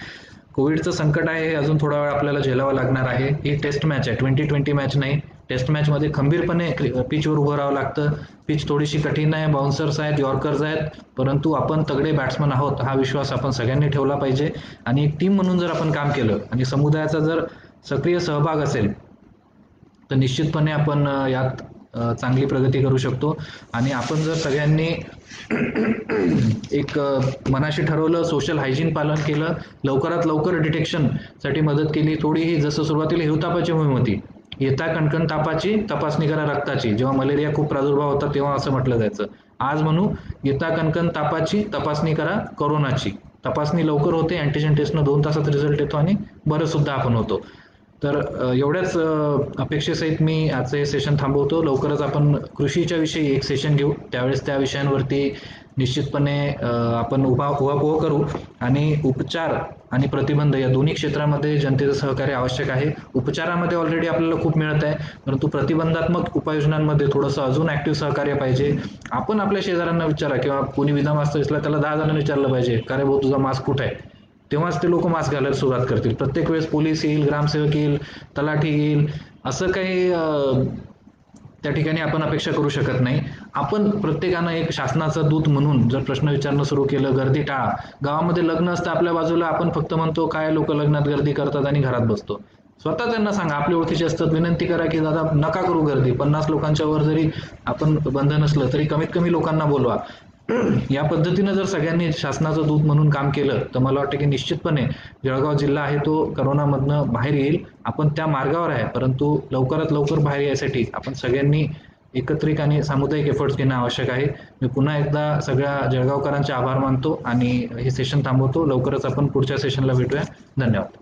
कोविडचं संकट आहे, हे अजून थोडा वेळ आपल्याला झेलावं लागणार आहे. ही टेस्ट मॅच आहे, 2020 मॅच नाही. टेस्ट मॅचमध्ये खंबीरपणे पिचवर उभं राहावं लागतं. पिच थोडीशी कठीण आहे, बाउन्सर्स आहेत, यॉर्कर्स आहेत, परंतु आपण तगडे बॅट्समन आहोत हा विश्वास आपण सगळ्यांनी ठेवला पाहिजे. आणि एक टीम म्हणून जर आपण काम केलं आणि समुदायाचा जर सक्रिय सहभाग असेल तर निश्चितपणे आपण यात चांगली प्रगती करू शकतो. आणि आपण जर सगळ्यांनी एक मनाशी ठरवलं, सोशल हायजीन पालन केलं, लवकरात लवकर डिटेक्शनसाठी मदत केली, थोडीही जसं सुरुवातीला हिवतापाची मोहीम होती, येता कणकण तापाची तपासणी करा रक्ताची, जेव्हा मलेरिया खूप प्रादुर्भाव होता तेव्हा असं म्हटलं जायचं. आज म्हणू येता कणकण तापाची तपासणी करा कोरोनाची. तपासणी लवकर होते, अँटीजन टेस्टनं 2 तासात रिझल्ट येतो आणि बरं सुद्धा आपण होतो. तर एवढ्याच अपेक्षेसहित मी आजचं हे सेशन थांबवतो. लवकरच आपण कृषीच्या विषयी एक सेशन घेऊ, त्यावेळेस त्या विषयांवरती निश्चितपणे आपण उहापोह करू. आणि उपचार आणि प्रतिबंध या दोन्ही क्षेत्रामध्ये जनतेचं सहकार्य आवश्यक आहे. उपचारामध्ये ऑलरेडी आपल्याला खूप मिळत आहे, परंतु प्रतिबंधात्मक उपाययोजनांमध्ये थोडंसं अजून ऍक्टिव्ह सहकार्य पाहिजे. आपण आपल्या शेजाऱ्यांना विचारा किंवा कोणी विनामास्क दिसला त्याला 10 जणांना विचारलं पाहिजे, का रे भाऊ तुझा मास्क कुठे आहे? तेव्हाच ते लोक मास्क घालायला सुरुवात करतील. प्रत्येक वेळेस पोलीस येईल, ग्रामसेवक येईल, तलाठी येईल, असं काही त्या ठिकाणी आपण अपेक्षा करू शकत नाही. आपण प्रत्येकानं एक शासनाचा दूत म्हणून जर प्रश्न विचारणं सुरू केलं, गर्दी टाळा. गावामध्ये लग्न असतं आपल्या बाजूला, आपण फक्त म्हणतो काय लोक लग्नात गर्दी करतात आणि घरात बसतो. स्वतः त्यांना सांगा, आपले ओळखीचे असतात, विनंती करा की दादा नका करू गर्दी. 50 लोकांच्या वर जरी आपण बंधन असलं तरी कमीत कमी लोकांना बोलवा. या पद्धतीनं जर सगळ्यांनी शासनाचं दूत म्हणून काम केलं तर मला वाटतं की निश्चितपणे जळगाव जिल्हा आहे तो करोनामधनं बाहेर येईल. आपण त्या मार्गावर आहे, परंतु लवकरात लवकर बाहेर यायसाठी आपण सगळ्यांनी एकत्रित आणि सामुदायिक एफर्ट्स घेणं आवश्यक आहे. मी पुन्हा एकदा सगळ्या जळगावकरांचे आभार मानतो आणि हे सेशन थांबवतो. लवकरच आपण पुढच्या सेशनला भेटूया. धन्यवाद.